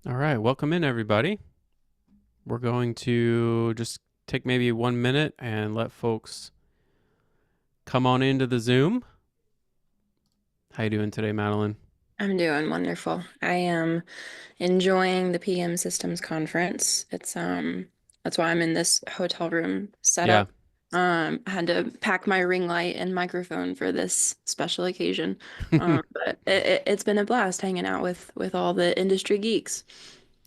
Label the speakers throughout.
Speaker 1: All right, welcome in everybody. We're going to just take maybe 1 minute and let folks come on into the Zoom. How you doing today, Madeline?
Speaker 2: I'm doing wonderful. I am enjoying the PM Systems conference. That's why I'm in this hotel room
Speaker 1: Yeah.
Speaker 2: setup. I had to pack my ring light and microphone for this special occasion.
Speaker 1: Do
Speaker 2: But it's been a blast hanging out with all the industry geeks.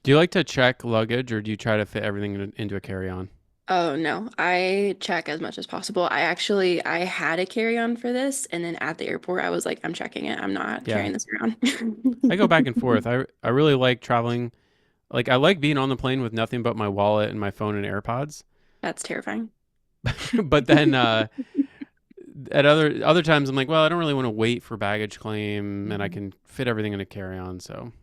Speaker 1: you like to check luggage or do you try to fit everything into a carry-on?
Speaker 2: Oh no, I check as much as possible. I had a carry-on for this, and then at the airport I was like, I'm checking it. I'm not
Speaker 1: Yeah.
Speaker 2: carrying this around.
Speaker 1: I go back and forth. I really like traveling. Like I like being on the plane with nothing but my wallet and my phone and AirPods.
Speaker 2: That's terrifying.
Speaker 1: But then at other times I'm like, well, I don't really want to wait for baggage claim and I can fit everything in a carry-on, so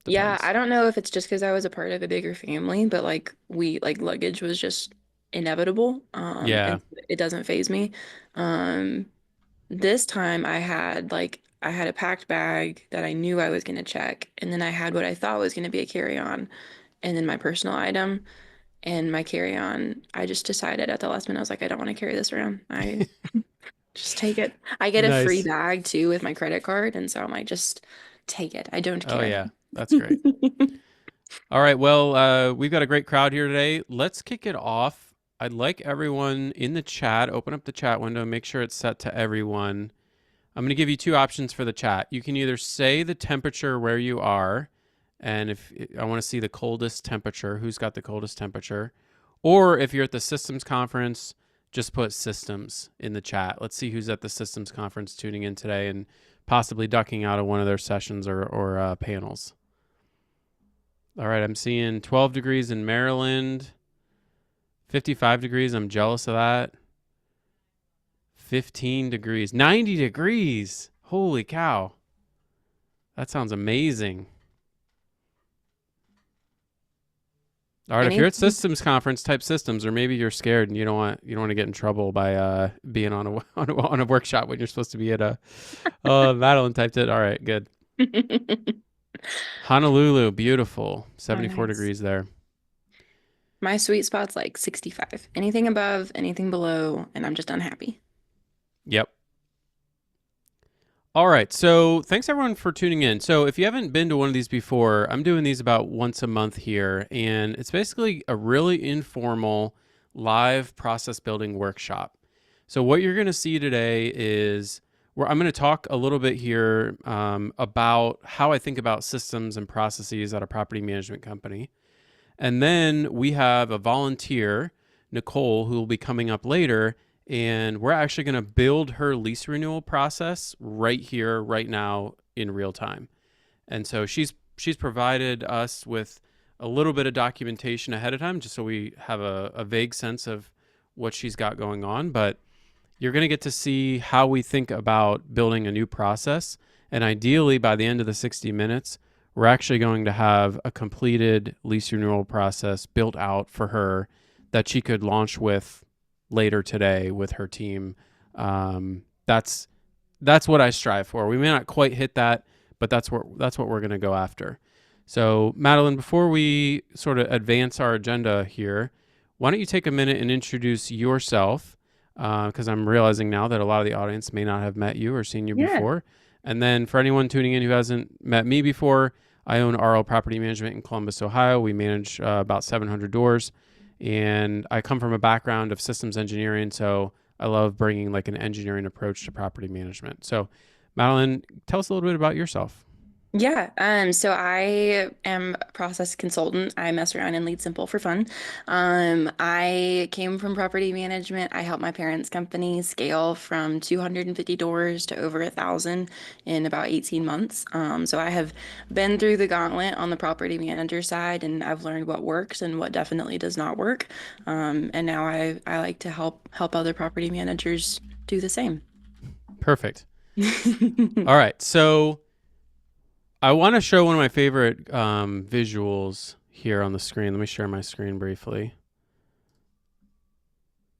Speaker 2: Yeah,
Speaker 1: depends.
Speaker 2: I don't know if it's just because I was a part of a bigger family, but luggage was just inevitable.
Speaker 1: Yeah.
Speaker 2: And it doesn't phase me. Um, this time I had a packed bag that I knew I was gonna check, and then I had what I thought was gonna be a carry-on, and then my personal item and my carry-on. I just decided at the last minute, I was like, I don't want to carry this around. I just take it. I get a free
Speaker 1: Nice.
Speaker 2: bag too with my credit card, and so I'm like, just take it. I don't
Speaker 1: Oh
Speaker 2: care.
Speaker 1: yeah, that's great. All right, well, we've got a great crowd here today. Let's kick it off. I'd like everyone in the chat, open up the chat window, make sure it's set to everyone. I'm going to give you two options for the chat. You can either say the temperature where you are, and if I want to see the coldest temperature, who's got the coldest temperature, or if you're at the systems conference, just put systems in the chat. Let's see who's at the systems conference tuning in today and possibly ducking out of one of their sessions or panels. All right, I'm seeing 12 degrees in Maryland, 55 degrees. I'm jealous of that. 15 degrees, 90 degrees. Holy cow. That sounds amazing. All right, if you're
Speaker 2: Any
Speaker 1: at systems conference, type systems, or maybe you're scared and you don't want to get in trouble by being on a on a workshop when you're supposed to be at a. Oh, Madeline typed it. All right, good. Honolulu, beautiful.
Speaker 2: Oh,
Speaker 1: 74
Speaker 2: nice.
Speaker 1: degrees there.
Speaker 2: My sweet spot's like 65. Anything above, anything below, and I'm just unhappy.
Speaker 1: Yep. All right. So thanks everyone for tuning in. So if you haven't been to one of these before, I'm doing these about once a month here, and it's basically a really informal live process building workshop. So what you're going to see today is where I'm going to talk a little bit here about how I think about systems and processes at a property management company. And then we have a volunteer, Nicole, who will be coming up later. And we're actually going to build her lease renewal process right here, right now, in real time. And so she's provided us with a little bit of documentation ahead of time, just so we have a vague sense of what she's got going on. But you're going to get to see how we think about building a new process. And ideally, by the end of the 60 minutes, we're actually going to have a completed lease renewal process built out for her that she could launch with later today with her team. That's what I strive for. We may not quite hit that, but that's what we're going to go after. So, Madeline, before we sort of advance our agenda here, why don't you take a minute and introduce yourself? Because I'm realizing now that a lot of the audience may not have met you or seen you
Speaker 2: Yeah.
Speaker 1: before. And then for anyone tuning in who hasn't met me before, I own RL Property Management in Columbus, Ohio. We manage about 700 doors, and I come from a background of systems engineering, so I love bringing like an engineering approach to property management. So, Madeline, tell us a little bit about yourself.
Speaker 2: Yeah, so I am a process consultant. I mess around and lead simple for fun. I came from property management. I helped my parents' company scale from 250 doors to over 1,000 in about 18 months. So I have been through the gauntlet on the property manager side, and I've learned what works and what definitely does not work. And now I like to help other property managers do the same.
Speaker 1: Perfect. All right. So, I want to show one of my favorite visuals here on the screen. Let me share my screen briefly.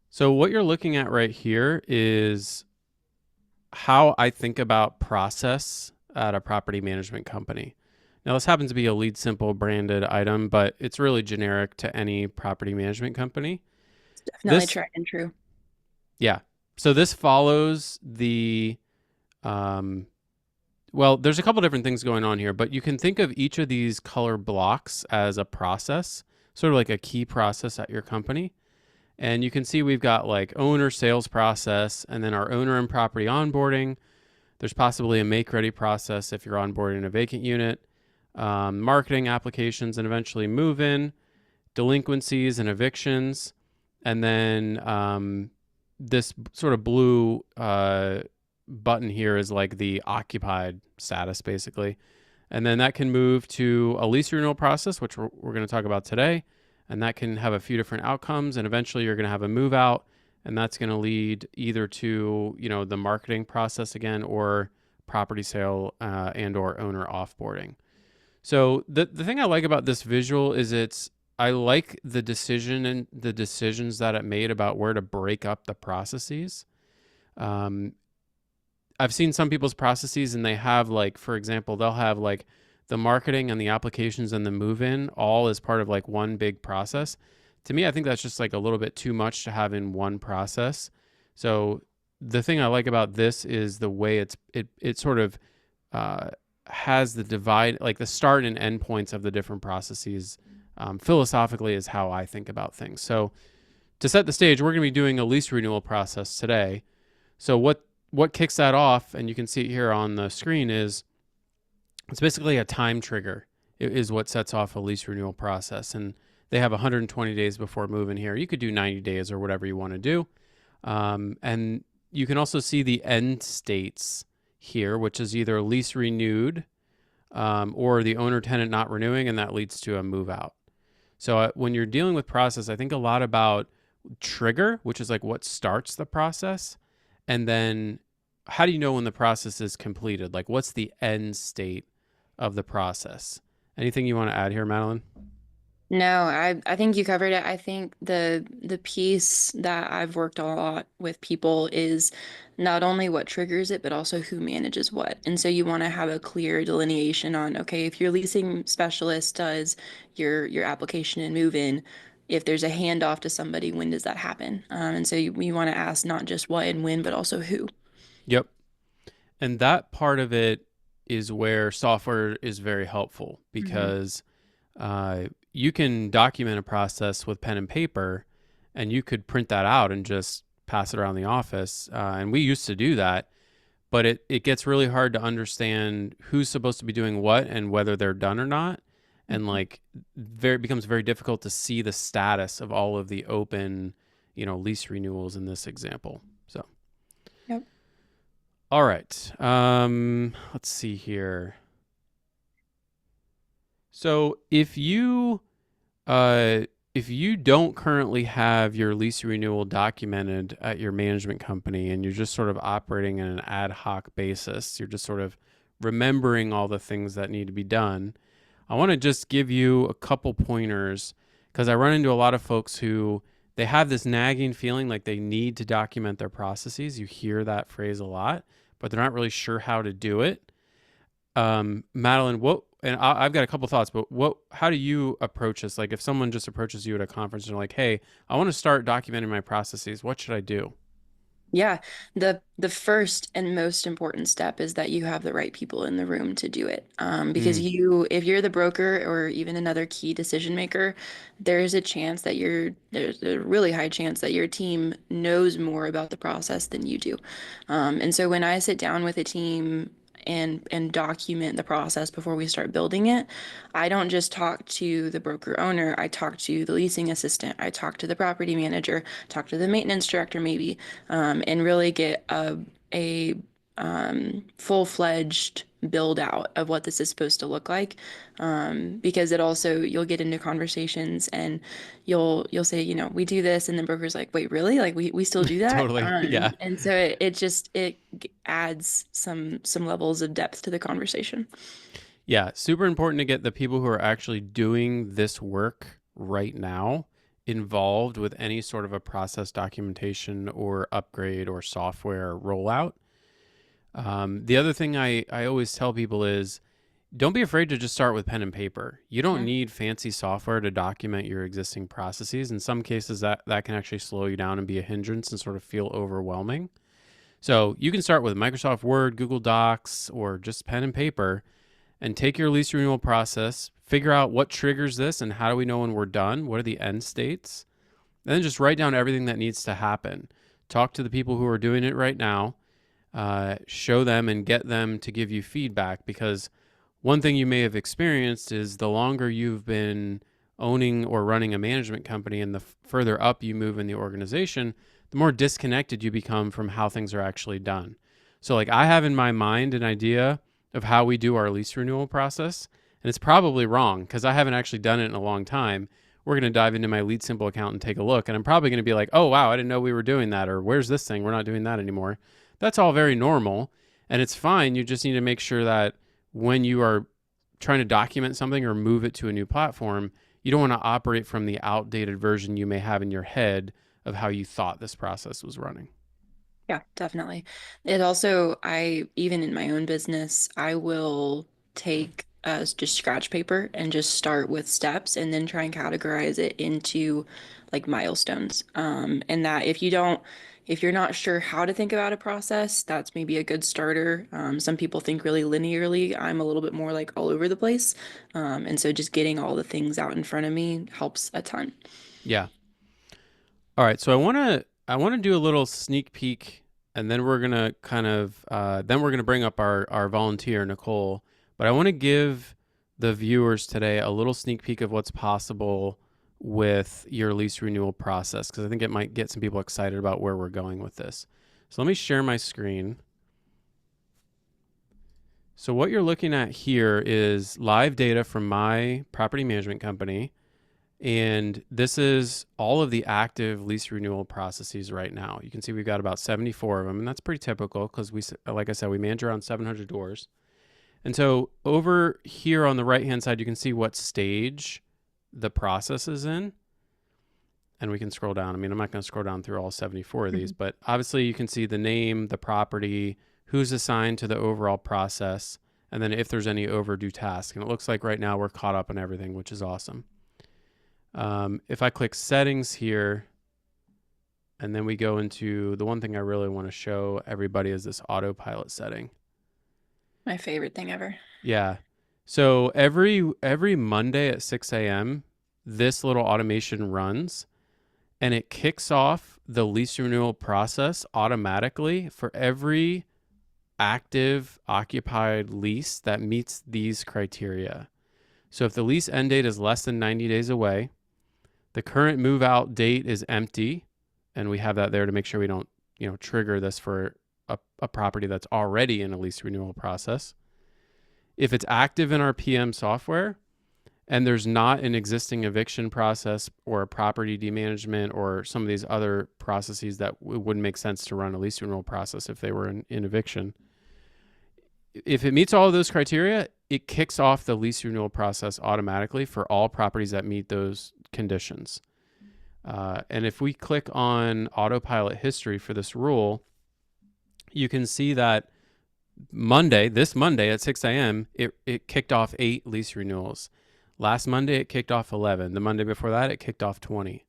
Speaker 1: So, what you're looking at right here is how I think about process at a property management company. Now, this happens to be a Lead Simple branded item, but it's really generic to any property management company.
Speaker 2: Definitely
Speaker 1: This,
Speaker 2: tried and true.
Speaker 1: yeah. So this follows the, um, well, there's a couple different things going on here, but you can think of each of these color blocks as a process, sort of like a key process at your company. And you can see we've got like owner sales process and then our owner and property onboarding. There's possibly a make ready process if you're onboarding a vacant unit, marketing applications, and eventually move in, delinquencies and evictions. And then this sort of blue button here is like the occupied status, basically. And then that can move to a lease renewal process, which we're going to talk about today. And that can have a few different outcomes. And eventually you're going to have a move out. And that's going to lead either to, the marketing process again or property sale and or owner offboarding. So the thing I like about this visual is I like the decision and the decisions that it made about where to break up the processes. Um, I've seen some people's processes and they have like, for example, they'll have like the marketing and the applications and the move in all as part of like one big process. To me, I think that's just like a little bit too much to have in one process. So the thing I like about this is the way it sort of uh, has the divide, like the start and end points of the different processes. Philosophically, is how I think about things. So to set the stage, we're going to be doing a lease renewal process today. So what kicks that off, and you can see it here on the screen, is it's basically a time trigger. It is what sets off a lease renewal process, and they have 120 days before moving here. You could do 90 days or whatever you want to do, and you can also see the end states here, which is either lease renewed or the owner tenant not renewing, and that leads to a move out. So when you're dealing with process, I think a lot about trigger, which is like what starts the process, and then how do you know when the process is completed? Like what's the end state of the process? Anything you want to add here, Madeline?
Speaker 2: No, I think you covered it. I think the piece that I've worked a lot with people is not only what triggers it, but also who manages what. And so you want to have a clear delineation on, okay, if your leasing specialist does your application and move in, if there's a handoff to somebody, when does that happen? And so you want to ask not just what and when, but also who.
Speaker 1: Yep. And that part of it is where software is very helpful
Speaker 2: Hmm.
Speaker 1: because you can document a process with pen and paper, and you could print that out and just pass it around the office. And we used to do that, but it gets really hard to understand who's supposed to be doing what and whether they're done or not. And like, it becomes very difficult to see the status of all of the open, lease renewals in this example. So,
Speaker 2: Yep.
Speaker 1: all right. Let's see here. So uh, if you don't currently have your lease renewal documented at your management company and you're just sort of operating in an ad hoc basis, you're just sort of remembering all the things that need to be done. I want to just give you a couple pointers because I run into a lot of folks who they have this nagging feeling like they need to document their processes. You hear that phrase a lot, but they're not really sure how to do it. Madeline, and I've got a couple thoughts, but how do you approach this? Like if someone just approaches you at a conference and they're like, hey, I want to start documenting my processes, what should I do?
Speaker 2: Yeah, the first and most important step is that you have the right people in the room to do it. Because
Speaker 1: Mm,
Speaker 2: if you're the broker or even another key decision maker, there's a really high chance that your team knows more about the process than you do. And so when I sit down with a team and document the process before we start building it, I don't just talk to the broker owner. I talk to the leasing assistant. I talk to the property manager, talk to the maintenance director maybe, and really get a full-fledged build out of what this is supposed to look like. Because it also you'll get into conversations and you'll say, we do this, and the broker's like, wait, really? Like we still do that?
Speaker 1: totally. Yeah.
Speaker 2: And so it adds some levels of depth to the conversation.
Speaker 1: Yeah. Super important to get the people who are actually doing this work right now involved with any sort of a process documentation or upgrade or software rollout. The other thing I always tell people is don't be afraid to just start with pen and paper. You don't
Speaker 2: Yeah.
Speaker 1: need fancy software to document your existing processes. In some cases, that can actually slow you down and be a hindrance and sort of feel overwhelming. So you can start with Microsoft Word, Google Docs, or just pen and paper and take your lease renewal process, figure out what triggers this and how do we know when we're done? What are the end states? And then just write down everything that needs to happen. Talk to the people who are doing it right now, show them and get them to give you feedback, because one thing you may have experienced is the longer you've been owning or running a management company and the further up you move in the organization, the more disconnected you become from how things are actually done. So, like, I have in my mind an idea of how we do our lease renewal process, and it's probably wrong because I haven't actually done it in a long time. We're going to dive into my Lead Simple account and take a look, and I'm probably going to be like, oh, wow, I didn't know we were doing that, or where's this thing? We're not doing that anymore. That's all very normal, and it's fine. You just need to make sure that when you are trying to document something or move it to a new platform, you don't want to operate from the outdated version you may have in your head of how you thought this process was running.
Speaker 2: Yeah, definitely. It also, even in my own business, I will take just scratch paper and just start with steps and then try and categorize it into like milestones. And that if you're not sure how to think about a process, that's maybe a good starter. Some people think really linearly. I'm a little bit more like all over the place. And so just getting all the things out in front of me helps a ton.
Speaker 1: Yeah. All right. So I want to do a little sneak peek, and then we're gonna kind of then we're gonna bring up our volunteer Nicole. But I want to give the viewers today a little sneak peek of what's possible with your lease renewal process, because I think it might get some people excited about where we're going with this. So let me share my screen. So what you're looking at here is live data from my property management company. And this is all of the active lease renewal processes right now. You can see we've got about 74 of them, and that's pretty typical because like I said, we manage around 700 doors. And so over here on the right-hand side, you can see what stage the process is in, and we can scroll down. I mean, I'm not going to scroll down through all 74 of these,
Speaker 2: Mhm.
Speaker 1: but obviously you can see the name, the property, who's assigned to the overall process, and then if there's any overdue tasks. And it looks like right now we're caught up on everything, which is awesome. If I click settings here, and then we go into the one thing I really want to show everybody is this autopilot setting.
Speaker 2: My favorite thing ever.
Speaker 1: Yeah. So every Monday at 6 a.m., this little automation runs, and it kicks off the lease renewal process automatically for every active occupied lease that meets these criteria. So if the lease end date is less than 90 days away, the current move out date is empty, and we have that there to make sure we don't, trigger this for a property that's already in a lease renewal process. If it's active in our PM software and there's not an existing eviction process or a property demanagement or some of these other processes that wouldn't make sense to run a lease renewal process if they were in eviction. If it meets all of those criteria, it kicks off the lease renewal process automatically for all properties that meet those conditions. And if we click on autopilot history for this rule, you can see that this Monday at 6 a.m., it kicked off 8 lease renewals. Last Monday, it kicked off 11. The Monday before that, it kicked off 20.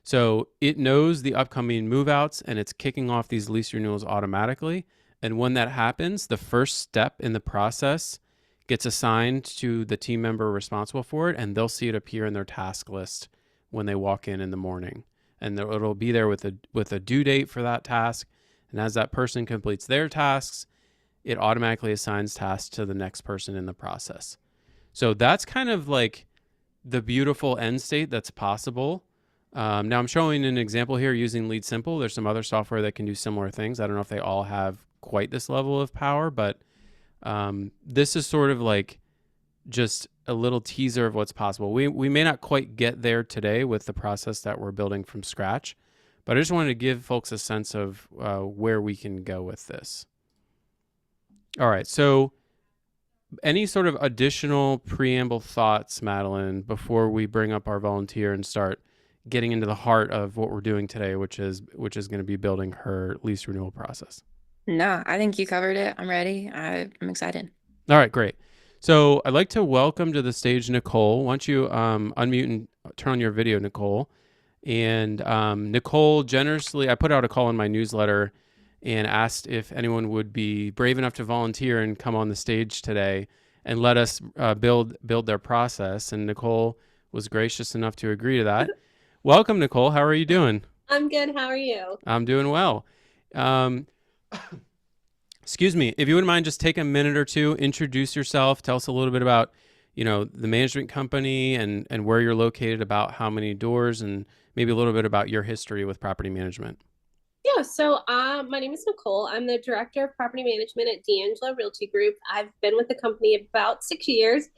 Speaker 1: So it knows the upcoming move outs and it's kicking off these lease renewals automatically. And when that happens, the first step in the process gets assigned to the team member responsible for it, and they'll see it appear in their task list when they walk in the morning. And it'll be there with a due date for that task. And as that person completes their tasks, it automatically assigns tasks to the next person in the process. So that's kind of like the beautiful end state that's possible. Now I'm showing an example here using Lead Simple. There's some other software that can do similar things. I don't know if they all have quite this level of power, but this is sort of like just a little teaser of what's possible. We may not quite get there today with the process that we're building from scratch, but I just wanted to give folks a sense of where we can go with this. All right, so any sort of additional preamble thoughts, Madeline, before we bring up our volunteer and start getting into the heart of what we're doing today, which is going to be building her lease renewal process?
Speaker 2: No, I think you covered it. I'm ready. I'm excited.
Speaker 1: All right, great. So I'd like to welcome to the stage Nicole. Why don't you unmute and turn on your video, Nicole? And Nicole generously, I put out a call in my newsletter and asked if anyone would be brave enough to volunteer and come on the stage today and let us build their process. And Nicole was gracious enough to agree to that. Welcome, Nicole. How are you doing?
Speaker 3: I'm good. How are you?
Speaker 1: I'm doing well. Um, Excuse me. If you wouldn't mind, just take a minute or two, introduce yourself, tell us a little bit about, the management company and where you're located, about how many doors, and maybe a little bit about your history with property management.
Speaker 3: My name is Nicole. I'm the director of property management at D'Angelo Realty Group. I've been with the company about 6 years.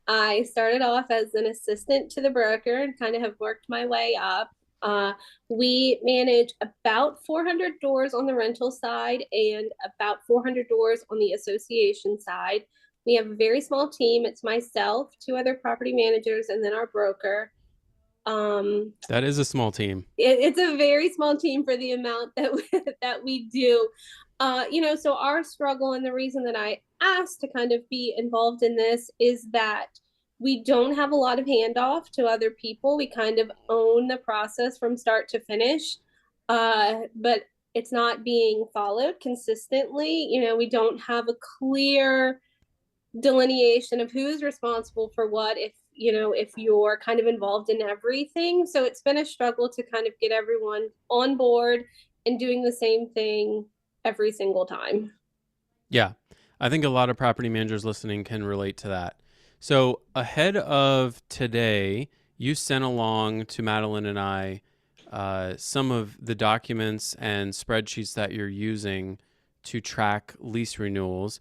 Speaker 3: I started off as an assistant to the broker and kind of have worked my way up. Uh, we manage about 400 doors on the rental side and about 400 doors on the association side. We have a very small team. It's myself, two other property managers, and then our broker. Um,
Speaker 1: That is a small team.
Speaker 3: it's a very small team for the amount that we do. So our struggle and the reason that I asked to kind of be involved in this is that we don't have a lot of handoff to other people. We kind of own the process from start to finish, but it's not being followed consistently. We don't have a clear delineation of who's responsible for what if you're kind of involved in everything. So it's been a struggle to kind of get everyone on board and doing the same thing every single time.
Speaker 1: Yeah. I think a lot of property managers listening can relate to that. So, ahead of today, you sent along to Madeline and I some of the documents and spreadsheets that you're using to track lease renewals.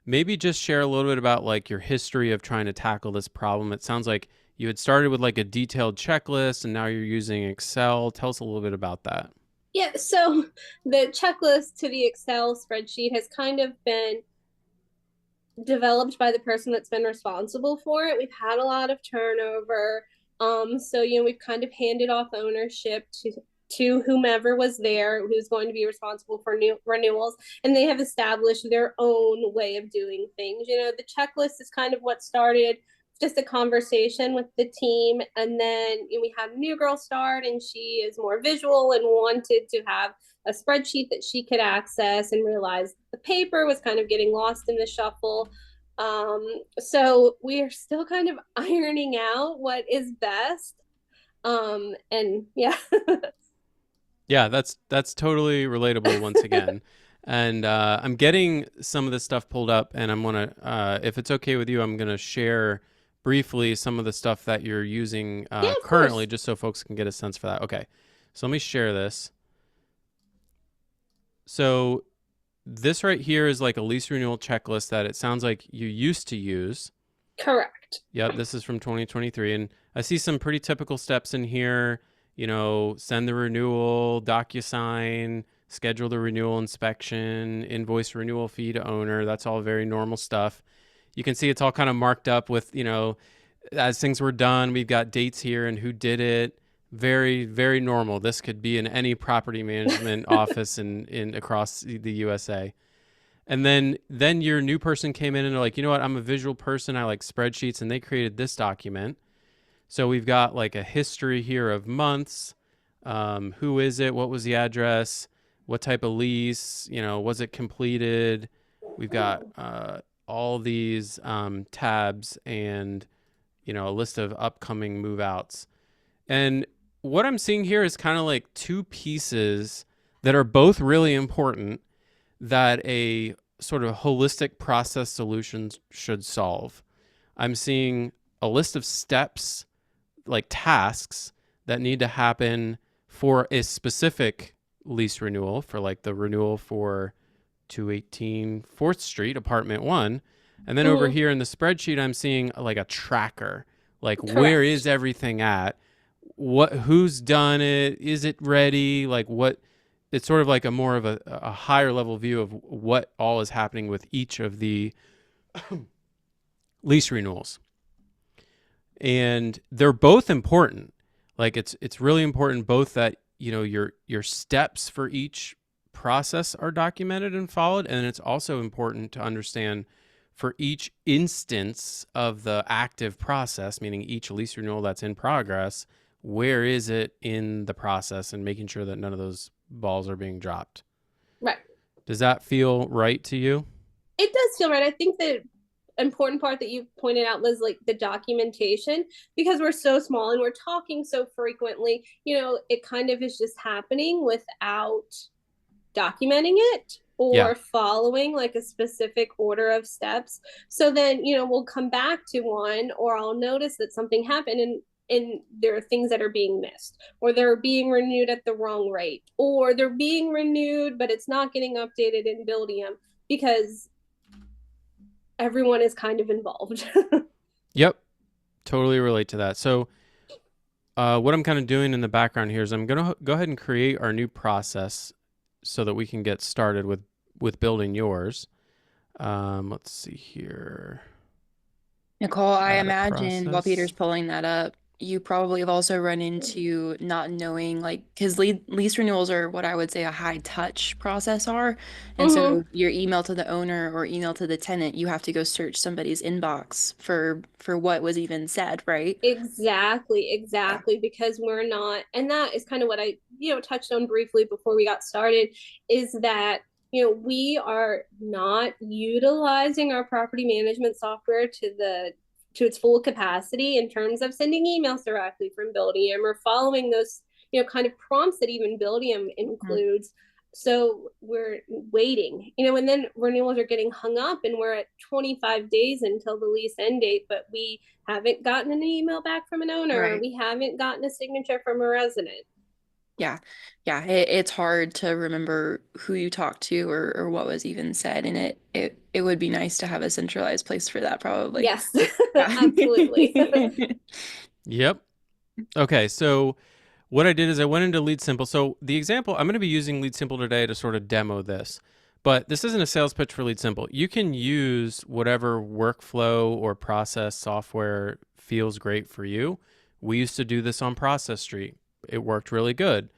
Speaker 1: Maybe just share a little bit about like your history of trying to tackle this problem. It sounds like you had started with like a detailed checklist and now you're using Excel. Tell us a little bit about that.
Speaker 3: Yeah, so the checklist to the Excel spreadsheet has kind of been developed by the person that's been responsible for it. We've had a lot of turnover. We've kind of handed off ownership to whomever was there who's going to be responsible for new renewals, and they have established their own way of doing things. The checklist is kind of what started just a conversation with the team, and then we had a new girl start, and she is more visual and wanted to have a spreadsheet that she could access, and realized the paper was kind of getting lost in the shuffle. So we are still kind of ironing out what is best. And yeah.
Speaker 1: Yeah, that's totally relatable once again. And I'm getting some of this stuff pulled up, and I'm gonna, if it's okay with you, I'm gonna share briefly some of the stuff that you're using
Speaker 3: Yeah, of
Speaker 1: currently,
Speaker 3: course.
Speaker 1: just so folks can get a sense for that. Okay, so let me share this. So this right here is like a lease renewal checklist that it sounds like you used to use.
Speaker 3: Correct.
Speaker 1: Yep, this is from 2023. And I see some pretty typical steps in here. Send the renewal, DocuSign, schedule the renewal inspection, invoice renewal fee to owner. That's all very normal stuff. You can see it's all kind of marked up with, as things were done, we've got dates here and who did it. Very, very normal. This could be in any property management office in across the USA. And then your new person came in and they're like, you know what, I'm a visual person. I like spreadsheets, and they created this document. So we've got like a history here of months. Who is it? What was the address? What type of lease? Was it completed? We've got all these tabs and a list of upcoming move outs. And what I'm seeing here is kind of like two pieces that are both really important that a sort of holistic process solution should solve. I'm seeing a list of steps, like tasks, that need to happen for a specific lease renewal, for like the renewal for 218 4th Street, apartment 1. And then over
Speaker 3: Mhm.
Speaker 1: here in the spreadsheet, I'm seeing like a tracker, like where is
Speaker 3: Correct.
Speaker 1: everything at? Who's done it? Is it ready? Like what it's sort of like a more of a higher level view of what all is happening with each of the lease renewals. And they're both important. Like it's really important both that your steps for each process are documented and followed, and it's also important to understand for each instance of the active process, meaning each lease renewal that's in progress, where is it in the process, and making sure that none of those balls are being dropped.
Speaker 3: Right.
Speaker 1: Does that feel right to you?
Speaker 3: It does feel right. I think the important part that you pointed out was like the documentation, because we're so small and we're talking so frequently, it kind of is just happening without documenting it
Speaker 1: Yeah.
Speaker 3: or following like a specific order of steps. So then, we'll come back to one, or I'll notice that something happened, and there are things that are being missed, or they're being renewed at the wrong rate, or they're being renewed but it's not getting updated in Buildium because everyone is kind of involved.
Speaker 1: Yep. Totally relate to that. So, what I'm kind of doing in the background here is I'm going to go ahead and create our new process so that we can get started with building yours. Let's see here.
Speaker 2: Nicole, I
Speaker 1: Add a
Speaker 2: imagine while
Speaker 1: process.
Speaker 2: Peter's pulling that up, you probably have also run into not knowing, like, because lease renewals are what I would say a high touch process are. And
Speaker 3: Mm-hmm.
Speaker 2: so your email to the owner or email to the tenant, you have to go search somebody's inbox for what was even said, right?
Speaker 3: Exactly,
Speaker 2: Yeah.
Speaker 3: exactly. Because we're not, and that is kind of what I, touched on briefly before we got started, is that, we are not utilizing our property management software to its full capacity in terms of sending emails directly from Buildium or following those, kind of prompts that even Buildium
Speaker 2: Mm.
Speaker 3: includes. So we're waiting, and then renewals are getting hung up, and we're at 25 days until the lease end date, but we haven't gotten an email back from an owner.
Speaker 2: Right.
Speaker 3: We haven't gotten a signature from a resident.
Speaker 2: Yeah. Yeah. It's hard to remember who you talked to or what was even said. And it would be nice to have a centralized place for that, probably.
Speaker 3: Yes,
Speaker 2: Yeah.
Speaker 3: absolutely.
Speaker 1: Yep. Okay. So what I did is I went into Lead Simple. So the example, I'm going to be using Lead Simple today to sort of demo this, but this isn't a sales pitch for Lead Simple. You can use whatever workflow or process software feels great for you. We used to do this on Process Street. It worked really good.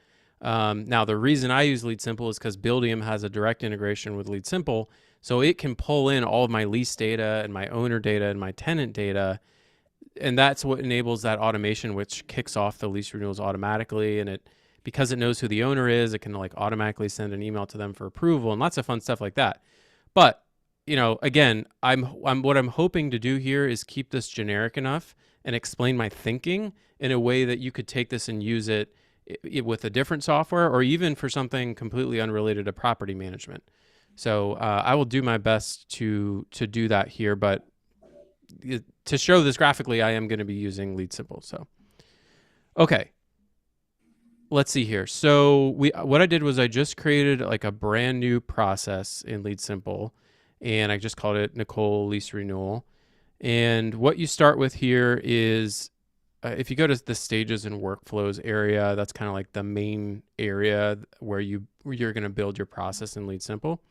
Speaker 1: Now, the reason I use Lead Simple is because Buildium has a direct integration with Lead Simple, so it can pull in all of my lease data and my owner data and my tenant data, and that's what enables that automation, which kicks off the lease renewals automatically. And it, because it knows who the owner is, it can like automatically send an email to them for approval and lots of fun stuff like that. But again, I'm what I'm hoping to do here is keep this generic enough and explain my thinking in a way that you could take this and use it with a different software, or even for something completely unrelated to property management. So I will do my best to do that here, but to show this graphically, I am going to be using Lead Simple. So, okay, let's see here. So what I did was I just created like a brand new process in Lead Simple, and I just called it Nicole Lease Renewal. And what you start with here is if you go to the stages and workflows area, that's kind of like the main area where you're going to build your process in Lead Simple.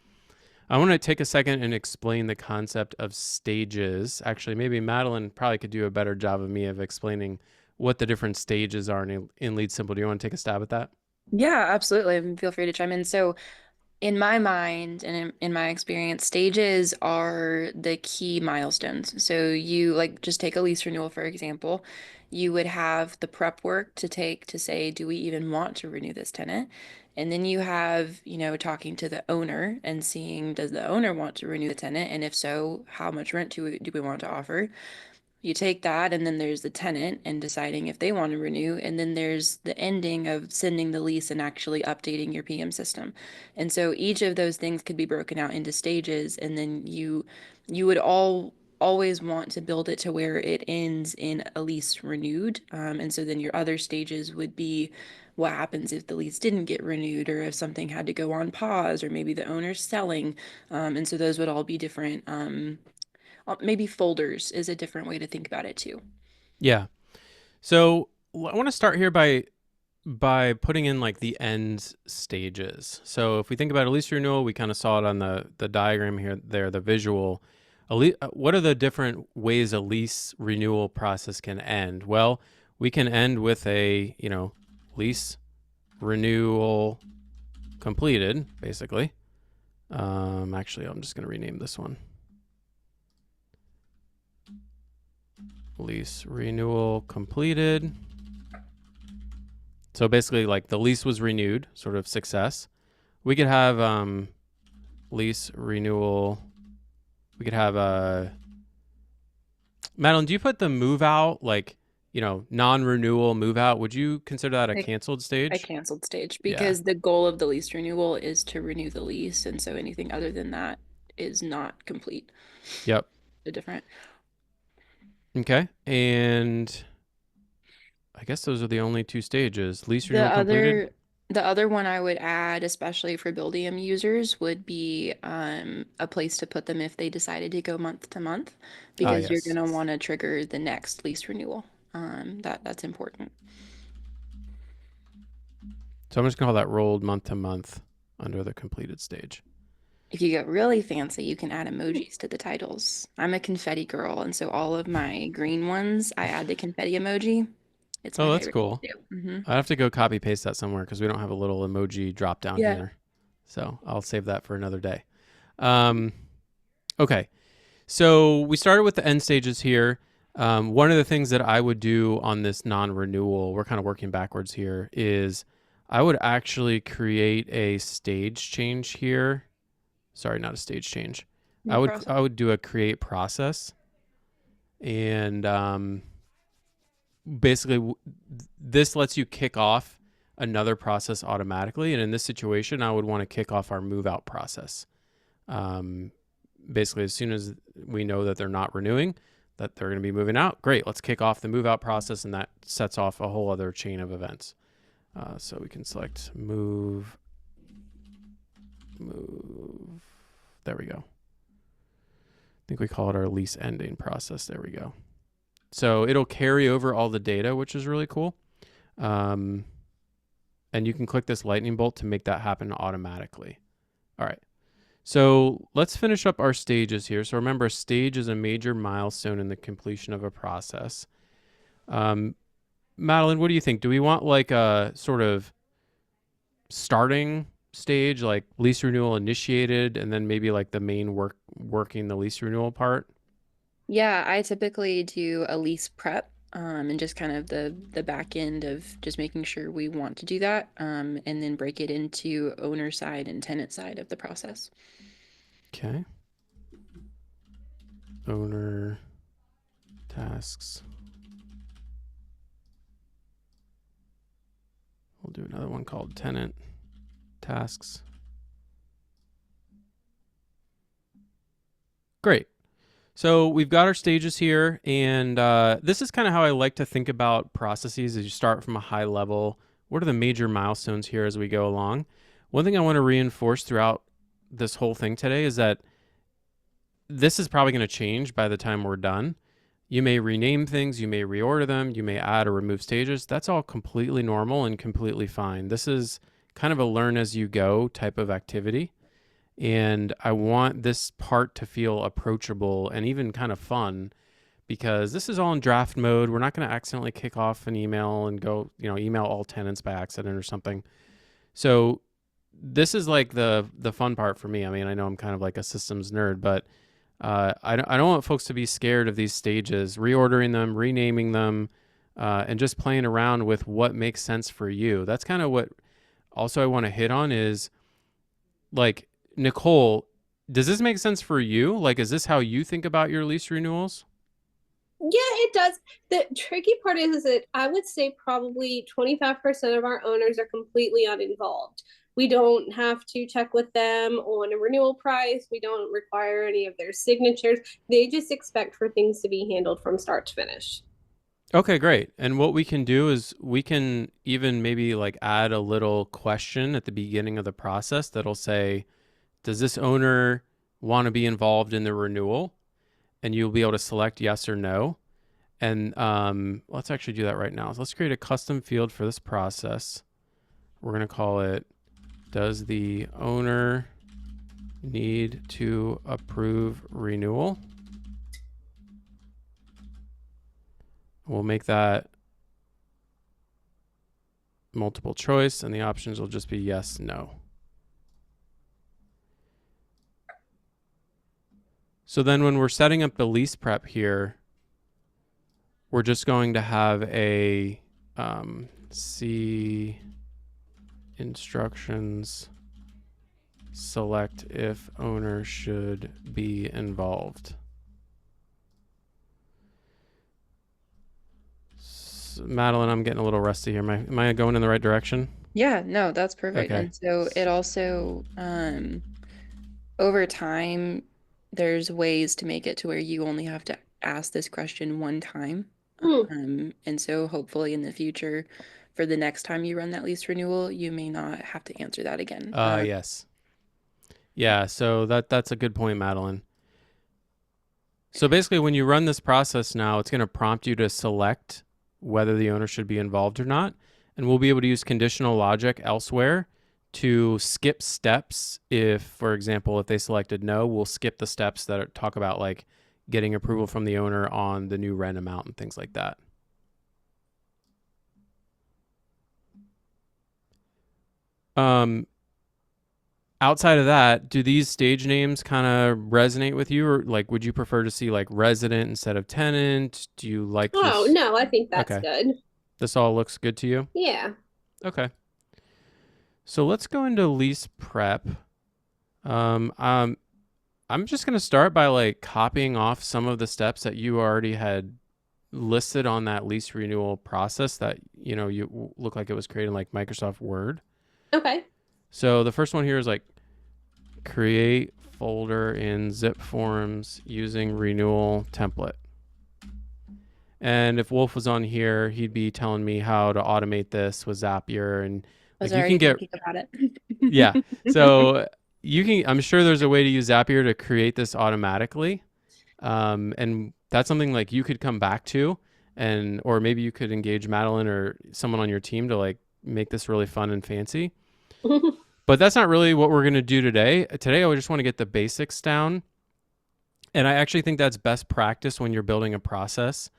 Speaker 1: I want to take a second and explain the concept of stages. Actually, maybe Madeline probably could do a better job of me of explaining what the different stages are in Lead Simple. Do you want to take a stab at that?
Speaker 2: Yeah, absolutely. And feel free to chime in. So, in my mind and in my experience, stages are the key milestones. So, you like just take a lease renewal, for example. You would have the prep work to take to say, do we even want to renew this tenant? And then you have, talking to the owner and seeing, does the owner want to renew the tenant? And if so, how much rent do we want to offer? You take that, and then there's the tenant and deciding if they want to renew. And then there's the ending of sending the lease and actually updating your PM system. And so each of those things could be broken out into stages. And then you would always want to build it to where it ends in a lease renewed. And so then your other stages would be what happens if the lease didn't get renewed, or if something had to go on pause, or maybe the owner's selling. And so those would all be different. Maybe folders is a different way to think about it too.
Speaker 1: Yeah. So I want to start here by putting in like the end stages. So if we think about a lease renewal, we kind of saw it on the diagram here, there, the visual. What are the different ways a lease renewal process can end? Well, we can end with a lease renewal completed, basically. Actually, I'm just going to rename this one. lease renewal completed. So basically, like the lease was renewed, sort of success. We could have lease renewal. We could have Madeline, do you put the move out, like, non-renewal move out? Would you consider that a
Speaker 2: I,
Speaker 1: canceled
Speaker 2: I
Speaker 1: stage?
Speaker 2: canceled stage
Speaker 1: Yeah.
Speaker 2: because the goal of the lease renewal is to renew the lease, and so anything other than that is not complete.
Speaker 1: Yep.
Speaker 2: Different.
Speaker 1: Okay. And I guess those are the only two stages. Lease
Speaker 2: The
Speaker 1: renewal completed.
Speaker 2: other the other one I would add, especially for Buildium users, would be a place to put them if they decided to go month to month,
Speaker 1: Ah,
Speaker 2: because you're
Speaker 1: yes.
Speaker 2: gonna want to trigger the next lease renewal. That's important.
Speaker 1: So I'm just gonna call that rolled month to month under the completed stage.
Speaker 2: If you get really fancy, you can add emojis to the titles. I'm a confetti girl, and so all of my green ones, I add the confetti emoji. It's
Speaker 1: Oh,
Speaker 2: my
Speaker 1: that's
Speaker 2: favorite thing
Speaker 1: cool.
Speaker 2: to do.
Speaker 1: I have to go copy paste that somewhere because we don't have a little emoji drop down
Speaker 2: Yeah.
Speaker 1: here. So I'll save that for another day. Um, okay. So we started with the end stages here. One of the things that I would do on this non-renewal, we're kind of working backwards here, is I would actually create a stage change here. Sorry, not a stage change.
Speaker 2: New process.
Speaker 1: I would do a create process, and basically this lets you kick off another process automatically. And in this situation, I would want to kick off our move out process. Basically, as soon as we know that they're not renewing, that they're going to be moving out, great, let's kick off the move out process, and that sets off a whole other chain of events. So we can select move. There we go. I think we call it our lease ending process. There we go. So it'll carry over all the data, which is really cool. And you can click this lightning bolt to make that happen automatically. All right. So let's finish up our stages here. So remember, a stage is a major milestone in the completion of a process. Madeline, what do you think? Do we want like a sort of starting stage, like lease renewal initiated, and then maybe like the main working the lease renewal part?
Speaker 2: Yeah, I typically do a lease prep, and just kind of the back end of just making sure we want to do that, and then break it into owner side and tenant side of the process.
Speaker 1: Okay. Owner tasks. We'll do another one called tenant tasks. Great. So we've got our stages here, and this is kind of how I like to think about processes as you start from a high level. What are the major milestones here as we go along? One thing I want to reinforce throughout this whole thing today is that this is probably going to change by the time we're done. You may rename things, you may reorder them, you may add or remove stages. That's all completely normal and completely fine. This is kind of a learn as you go type of activity. And I want this part to feel approachable and even kind of fun, because this is all in draft mode. We're not going to accidentally kick off an email and go, email all tenants by accident or something. So this is like the fun part for me. I mean, I know I'm kind of like a systems nerd, but I don't want folks to be scared of these stages, reordering them, renaming them, and just playing around with what makes sense for you. That's kind of what also I want to hit on is, like, Nicole, does this make sense for you? Like, is this how you think about your lease renewals?
Speaker 3: Yeah, it does. The tricky part is that I would say probably 25% of our owners are completely uninvolved. We don't have to check with them on a renewal price. We don't require any of their signatures. They just expect for things to be handled from start to finish.
Speaker 1: Okay, great. And what we can do is we can even maybe like add a little question at the beginning of the process that'll say, does this owner want to be involved in the renewal? And you'll be able to select yes or no. And let's actually do that right now. So let's create a custom field for this process. We're going to call it, does the owner need to approve renewal? We'll make that multiple choice, and the options will just be yes, no. So then when we're setting up the lease prep here, we're just going to have a see instructions, select if owner should be involved. Madeline, I'm getting a little rusty here. Am I going in the right direction?
Speaker 2: Yeah, no, that's perfect.
Speaker 1: Okay.
Speaker 2: And so it also, over time, there's ways to make it to where you only have to ask this question one time.
Speaker 3: Hmm.
Speaker 2: And so hopefully in the future, for the next time you run that lease renewal, you may not have to answer that again.
Speaker 1: Yes. Yeah, so that's a good point, Madeline. So basically, when you run this process now, it's going to prompt you to select whether the owner should be involved or not. And we'll be able to use conditional logic elsewhere to skip steps. If, for example, if they selected no, we'll skip the steps that talk about like getting approval from the owner on the new rent amount and things like that. Outside of that, do these stage names kind of resonate with you, or like would you prefer to see like resident instead of tenant? Do you like
Speaker 3: Oh,
Speaker 1: this?
Speaker 3: no, I think that's
Speaker 1: Okay.
Speaker 3: good.
Speaker 1: This all looks good to you?
Speaker 3: Yeah.
Speaker 1: Okay. So let's go into lease prep. Um, um, I'm just gonna start by like copying off some of the steps that you already had listed on that lease renewal process that you look like it was created in like Microsoft Word.
Speaker 3: Okay.
Speaker 1: So the first one here is like create folder in zip forms using renewal template. And if Wolf was on here, he'd be telling me how to automate this with Zapier, and
Speaker 2: I was
Speaker 1: like you
Speaker 2: already
Speaker 1: can get
Speaker 2: thinking about it.
Speaker 1: yeah. So you can, I'm sure there's a way to use Zapier to create this automatically. And that's something like you could come back to, and or maybe you could engage Madeline or someone on your team to like make this really fun and fancy. But that's not really what we're going to do today. Today, I just want to get the basics down. And I actually think that's best practice when you're building a process.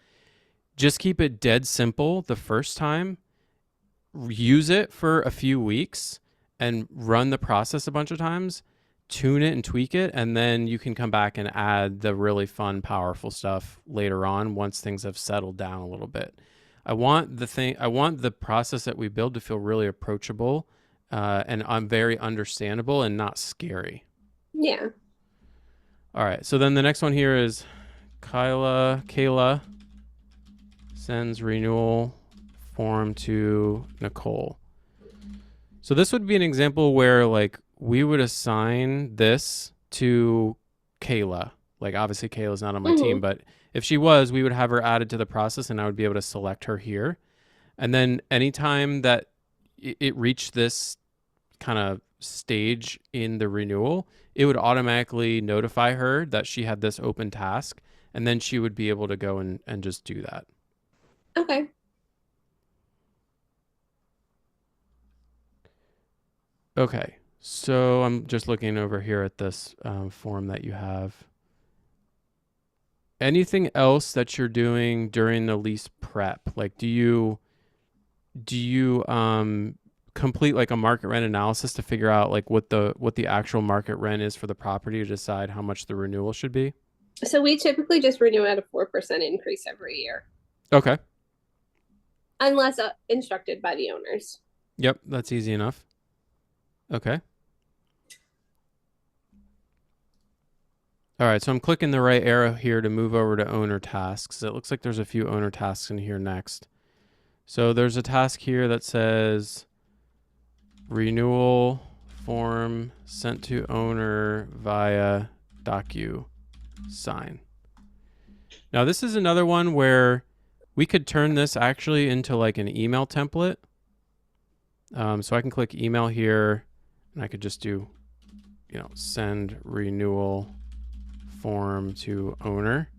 Speaker 1: Just keep it dead simple the first time. Use it for a few weeks and run the process a bunch of times. Tune it and tweak it. And then you can come back and add the really fun, powerful stuff later on once things have settled down a little bit. I want the process that we build to feel really approachable. And I'm very understandable and not scary.
Speaker 3: Yeah.
Speaker 1: All right. So then the next one here is Kayla sends renewal form to Nicole. So this would be an example where like we would assign this to Kayla. Like obviously Kayla's not on my team, but if she was, we would have her added to the process and I would be able to select her here. And then anytime that it reached this kind of stage in the renewal, it would automatically notify her that she had this open task, and then she would be able to go and just do that.
Speaker 3: Okay.
Speaker 1: Okay, so I'm just looking over here at this form that you have. Anything else that you're doing during the lease prep? Like, do you complete like a market rent analysis to figure out like what the actual market rent is for the property to decide how much the renewal should be?
Speaker 3: So we typically just renew at a 4% increase every year,
Speaker 1: Okay.
Speaker 3: unless instructed by the owners.
Speaker 1: Yep, that's easy enough. Okay. All right, so I'm clicking the right arrow here to move over to owner tasks. It looks like there's a few owner tasks in here next. So there's a task here that says renewal form sent to owner via DocuSign. Now this is another one where we could turn this actually into like an email template. So I can click email here and I could just do, send renewal form to owner.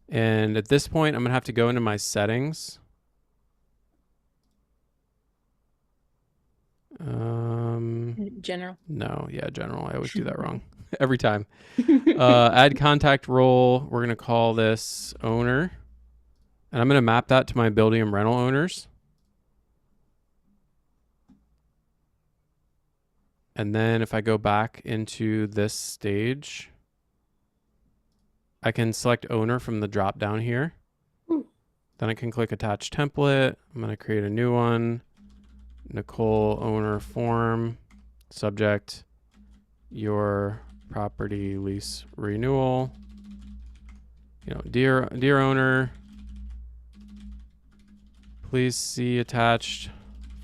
Speaker 1: And at this point, I'm going to have to go into my settings.
Speaker 2: General.
Speaker 1: No, yeah, general. I always do that wrong every time. Add contact role. We're going to call this owner. And I'm going to map that to my building and rental owners. And then if I go back into this stage, I can select owner from the drop down here. Then I can click attach template. I'm going to create a new one. Nicole owner form, subject, your property lease renewal. Dear owner, please see attached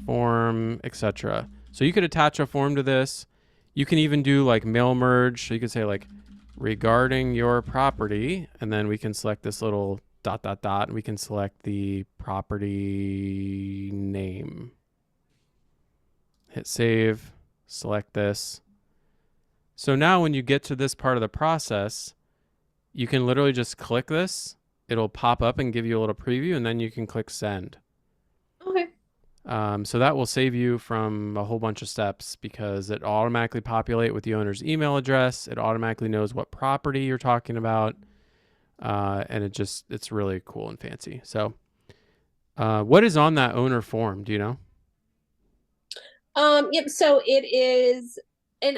Speaker 1: form, etc. So you could attach a form to this. You can even do like mail merge. So you could say like regarding your property, and then we can select this little ... and we can select the property name. Hit save, select this. So now when you get to this part of the process, you can literally just click this. It'll pop up and give you a little preview, and then you can click send.
Speaker 3: Okay.
Speaker 1: So that will save you from a whole bunch of steps because it automatically populate with the owner's email address. It automatically knows what property you're talking about. And it's really cool and fancy. So what is on that owner form? Do you know?
Speaker 3: Yep, so it is, and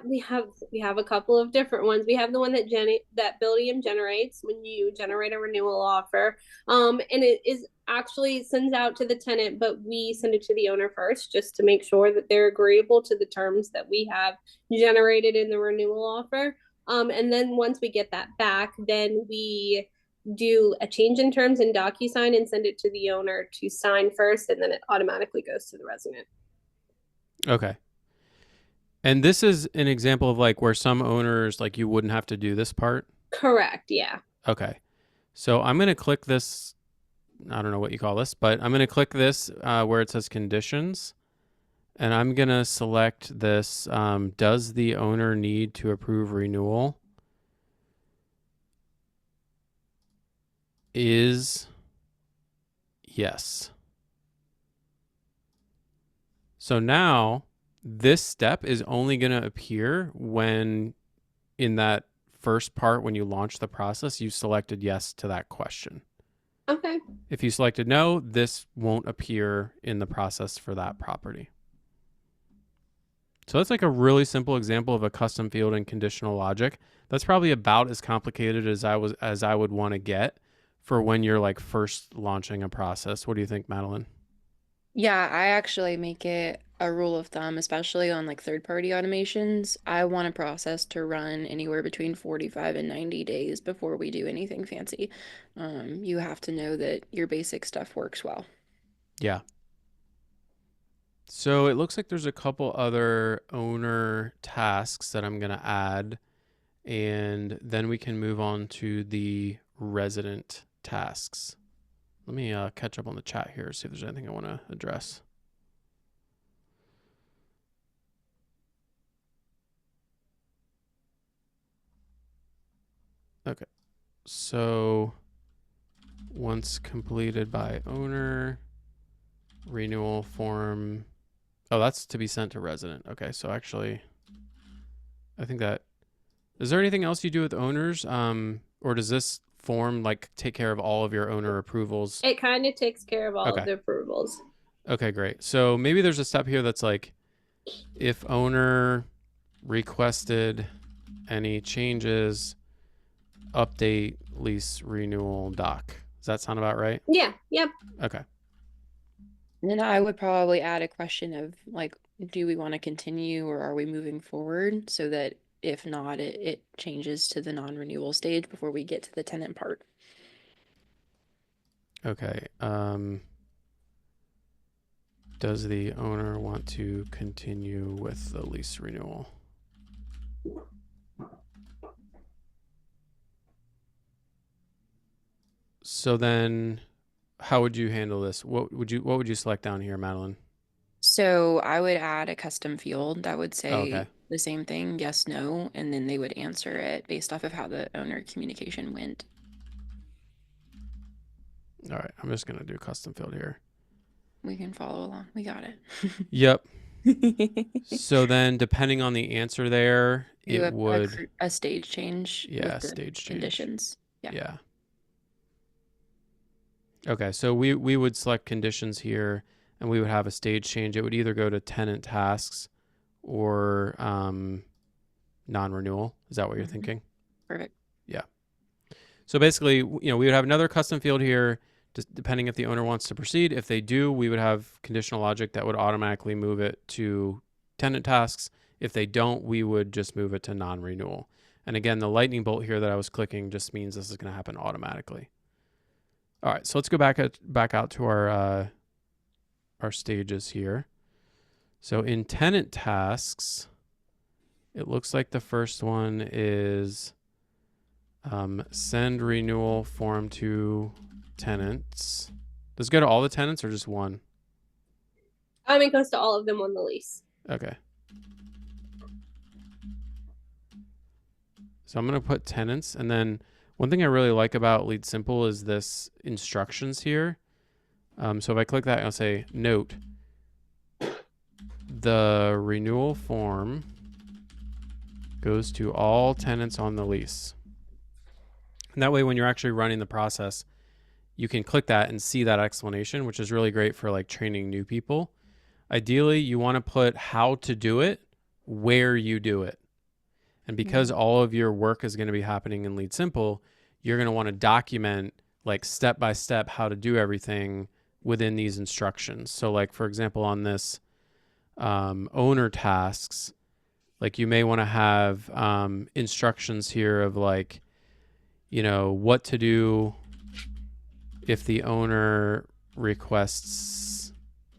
Speaker 3: we have a couple of different ones. We have the one that Buildium generates when you generate a renewal offer. And it is actually sends out to the tenant, but we send it to the owner first just to make sure that they're agreeable to the terms that we have generated in the renewal offer. And then once we get that back, then we do a change in terms in DocuSign and send it to the owner to sign first, and then it automatically goes to the resident.
Speaker 1: Okay. And this is an example of like where some owners, like you wouldn't have to do this part.
Speaker 3: Correct. Yeah.
Speaker 1: Okay. So I'm going to click this. I don't know what you call this, but I'm going to click this where it says conditions. And I'm going to select this. Does the owner need to approve renewal? Is yes. So now this step is only going to appear when in that first part, when you launch the process, you selected yes to that question.
Speaker 3: Okay.
Speaker 1: If you selected no, this won't appear in the process for that property. So that's like a really simple example of a custom field and conditional logic. That's probably about as complicated as I would want to get for when you're like first launching a process. What do you think, Madeline?
Speaker 2: Yeah, I actually make it a rule of thumb, especially on like third-party automations. I want a process to run anywhere between 45 and 90 days before we do anything fancy. You have to know that your basic stuff works well.
Speaker 1: Yeah. So it looks like there's a couple other owner tasks that I'm going to add, and then we can move on to the resident tasks. Let me catch up on the chat here, see if there's anything I want to address. Okay, so once completed by owner, renewal form. Oh, that's to be sent to resident. Okay, so actually, I think that, is there anything else you do with owners? Or does this form like take care of all of your owner approvals?
Speaker 3: It kind of takes care of all
Speaker 1: Okay.
Speaker 3: of the approvals.
Speaker 1: Okay, great. So maybe there's a step here that's like, if owner requested any changes, update lease renewal doc. Does that sound about right?
Speaker 3: Yeah. Yep.
Speaker 1: Okay.
Speaker 2: And then I would probably add a question of like, do we want to continue or are we moving forward so that if not, it changes to the non-renewal stage before we get to the tenant part.
Speaker 1: Okay. Does the owner want to continue with the lease renewal? So then how would you handle this? What would you select down here, Madeline?
Speaker 2: So I would add a custom field that would
Speaker 1: Oh,
Speaker 2: say
Speaker 1: okay.
Speaker 2: the same thing, yes, no, and then they would answer it based off of how the owner communication went.
Speaker 1: All right. I'm just going to do custom field here.
Speaker 2: We can follow along. We got
Speaker 1: Yep.
Speaker 2: it.
Speaker 1: So then depending on the answer there,
Speaker 2: Do
Speaker 1: it would,
Speaker 2: a stage change
Speaker 1: yeah,
Speaker 2: with the
Speaker 1: stage change.
Speaker 2: conditions. Yeah.
Speaker 1: Yeah. Okay, so we would select conditions here and we would have a stage change. It would either go to tenant tasks or non-renewal. Is that what you're thinking?
Speaker 2: Perfect.
Speaker 1: Yeah. So basically, we would have another custom field here just depending if the owner wants to proceed. If they do, we would have conditional logic that would automatically move it to tenant tasks. If they don't, we would just move it to non-renewal. And again, the lightning bolt here that I was clicking just means this is going to happen automatically. All right, so let's go back out to our stages here. So in tenant tasks, it looks like the first one is send renewal form to tenants. Does it go to all the tenants or just one?
Speaker 3: It goes to all of them on the lease.
Speaker 1: Okay. So I'm going to put tenants. And then one thing I really like about Lead Simple is this instructions here. So if I click that, I'll say, note, the renewal form goes to all tenants on the lease. And that way, when you're actually running the process, you can click that and see that explanation, which is really great for like training new people. Ideally, you want to put how to do it, where you do it. And because all of your work is going to be happening in Lead Simple, you're going to want to document like step by step how to do everything within these instructions. So like, for example, on this owner tasks, like you may want to have instructions here of like, you know, what to do if the owner requests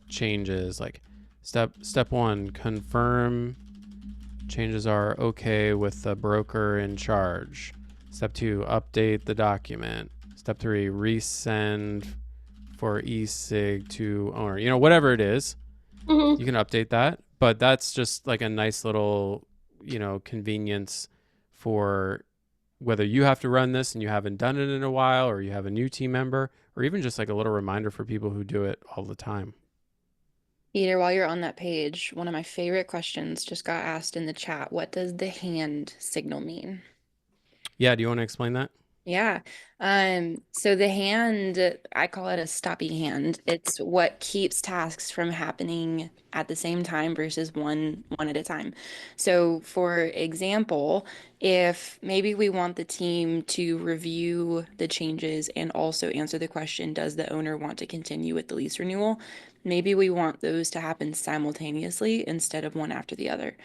Speaker 1: changes. Like step 1, confirm changes are okay with the broker in charge. Step 2, update the document. Step 3, resend for e-sig to owner. You know, whatever it is, you can update that. But that's just like a nice little, you know, convenience for whether you have to run this and you haven't done it in a while, or you have a new team member, or even just like a little reminder for people who do it all the time.
Speaker 2: Peter, while you're on that page, one of my favorite questions just got asked in the chat. What does the hand signal mean?
Speaker 1: Yeah, do you want to explain that?
Speaker 2: Yeah. So the hand, I call it a stoppy hand. It's what keeps tasks from happening at the same time versus one at a time. So for example, if maybe we want the team to review the changes and also answer the question, does the owner want to continue with the lease renewal? Maybe we want those to happen simultaneously instead of one after the other.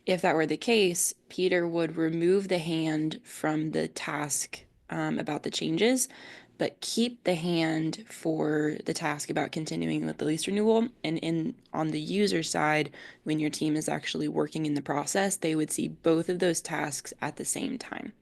Speaker 2: If that were the case, Peter would remove the hand from the task about the changes, but keep the hand for the task about continuing with the lease renewal. And on the user side, when your team is actually working in the process, they would see both of those tasks at the same time.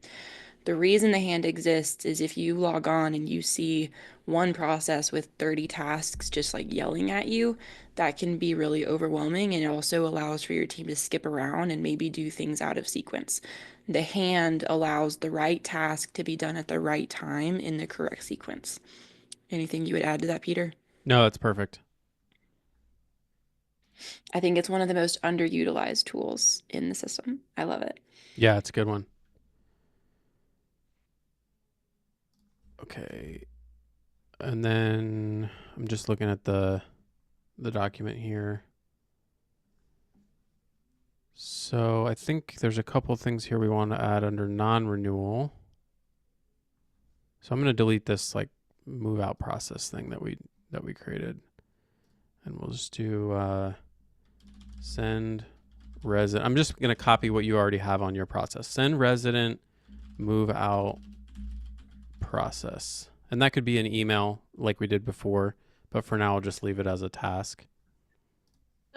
Speaker 2: The reason the hand exists is if you log on and you see one process with 30 tasks just like yelling at you, that can be really overwhelming, and it also allows for your team to skip around and maybe do things out of sequence. The hand allows the right task to be done at the right time in the correct sequence. Anything you would add to that, Peter?
Speaker 1: No, that's perfect.
Speaker 2: I think it's one of the most underutilized tools in the system. I love it.
Speaker 1: Yeah, it's a good one. Okay. And then I'm just looking at the document here. So I think there's a couple things here we want to add under non-renewal. So I'm going to delete this like move out process thing that we created. And we'll just do send resident. I'm just going to copy what you already have on your process. Send resident move out process. And that could be an email like we did before, but for now I'll just leave it as a task.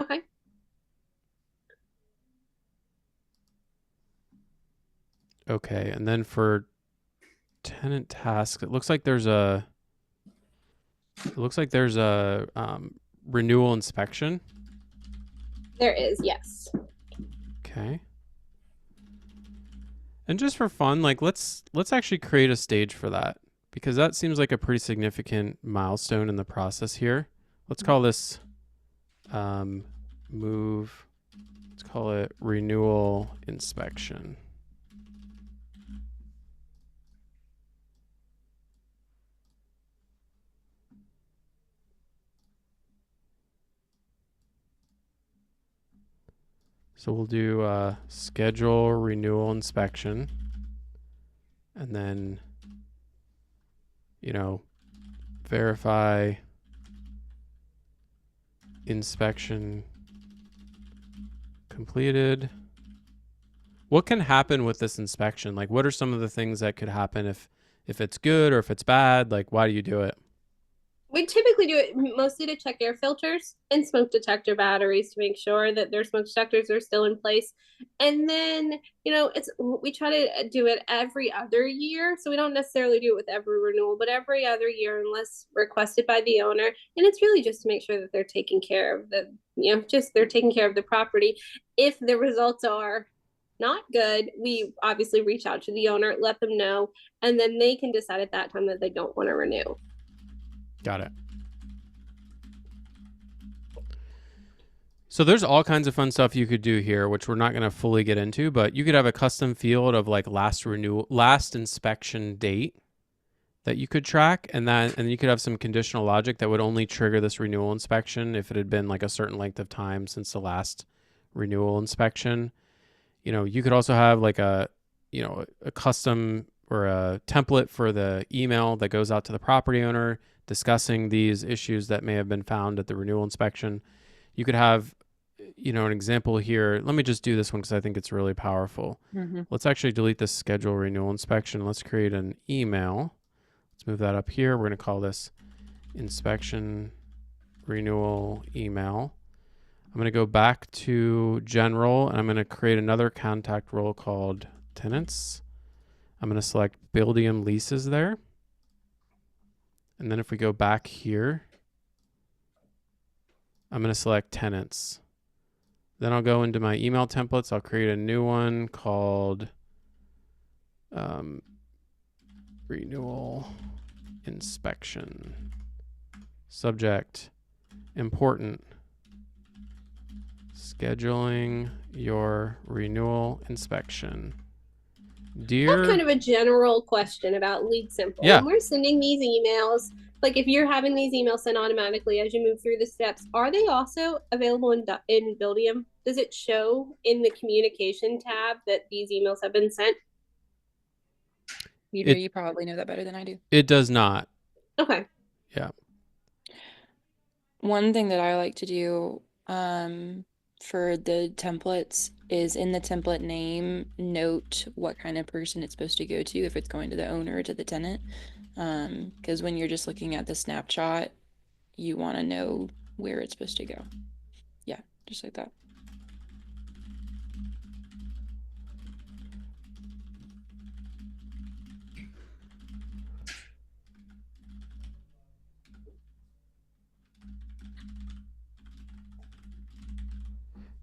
Speaker 3: Okay.
Speaker 1: Okay, and then for tenant tasks, it looks like there's a renewal inspection.
Speaker 3: There is, yes.
Speaker 1: Okay. And just for fun, like let's actually create a stage for that, because that seems like a pretty significant milestone in the process here. Let's call this move. Let's call it renewal inspection. So we'll do schedule renewal inspection, and then, you know, verify inspection completed. What can happen with this inspection? Like, what are some of the things that could happen if it's good or if it's bad? Like, why do you do it?
Speaker 3: We typically do it mostly to check air filters and smoke detector batteries to make sure that their smoke detectors are still in place. And then, it's we try to do it every other year. So we don't necessarily do it with every renewal, but every other year unless requested by the owner. And it's really just to make sure that they're taking care of they're taking care of the property. If the results are not good, we obviously reach out to the owner, let them know, and then they can decide at that time that they don't want to renew.
Speaker 1: Got it. So there's all kinds of fun stuff you could do here, which we're not going to fully get into, but you could have a custom field of like last inspection date that you could track, and you could have some conditional logic that would only trigger this renewal inspection if it had been like a certain length of time since the last renewal inspection. You could also have like a custom or a template for the email that goes out to the property owner discussing these issues that may have been found at the renewal inspection. You could have, an example here. Let me just do this one because I think it's really powerful.
Speaker 2: Mm-hmm.
Speaker 1: Let's actually delete this schedule renewal inspection. Let's create an email. Let's move that up here. We're going to call this inspection renewal email. I'm going to go back to general and I'm going to create another contact role called tenants. I'm going to select buildium leases there. And then if we go back here, I'm going to select tenants. Then I'll go into my email templates. I'll create a new one called renewal inspection. Subject, important, scheduling your renewal inspection.
Speaker 3: I have kind of a general question about Lead Simple.
Speaker 1: Yeah.
Speaker 3: When we're sending these emails, like if you're having these emails sent automatically as you move through the steps, are they also available in Buildium? Does it show in the communication tab that these emails have been sent?
Speaker 2: You probably know that better than I do.
Speaker 1: It does not.
Speaker 3: Okay.
Speaker 1: Yeah.
Speaker 2: One thing that I like to do for the templates is in the template name, note what kind of person it's supposed to go to, if it's going to the owner or to the tenant. Because when you're just looking at the snapshot, you want to know where it's supposed to go. Yeah, just like that.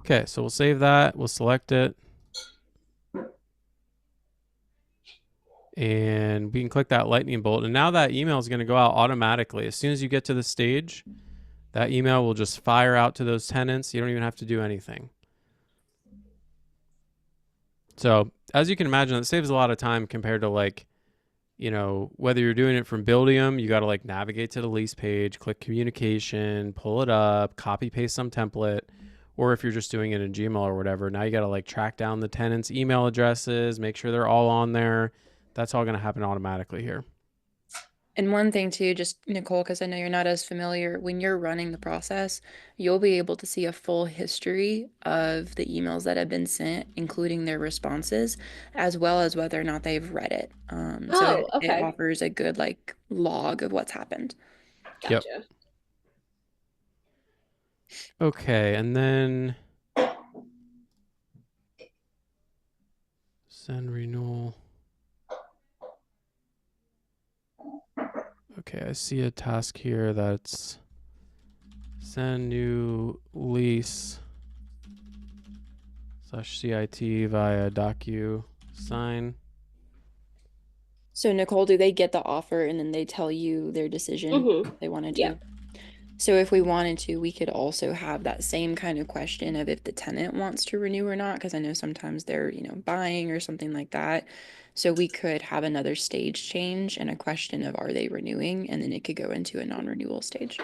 Speaker 1: Okay, so we'll save that. We'll select it. And we can click that lightning bolt. And now that email is going to go out automatically. As soon as you get to the stage, that email will just fire out to those tenants. You don't even have to do anything. So as you can imagine, it saves a lot of time compared to whether you're doing it from Buildium, you got to navigate to the lease page, click communication, pull it up, copy paste some template. Or if you're just doing it in Gmail or whatever, now you got to track down the tenants' email addresses, make sure they're all on there. That's all going to happen automatically here.
Speaker 2: And one thing too, just Nicole, because I know you're not as familiar, when you're running the process, you'll be able to see a full history of the emails that have been sent, including their responses, as well as whether or not they've read it. It offers a good log of what's happened.
Speaker 3: Gotcha.
Speaker 1: Yep. Okay, and then send renewal. Okay, I see a task here that's send new lease /CIT via DocuSign.
Speaker 2: So Nicole, do they get the offer and then they tell you their decision what they want to do?
Speaker 3: Yeah.
Speaker 2: So if we wanted to, we could also have that same kind of question of if the tenant wants to renew or not, because I know sometimes they're, buying or something like that. So we could have another stage change and a question of are they renewing, and then it could go into a non-renewal stage.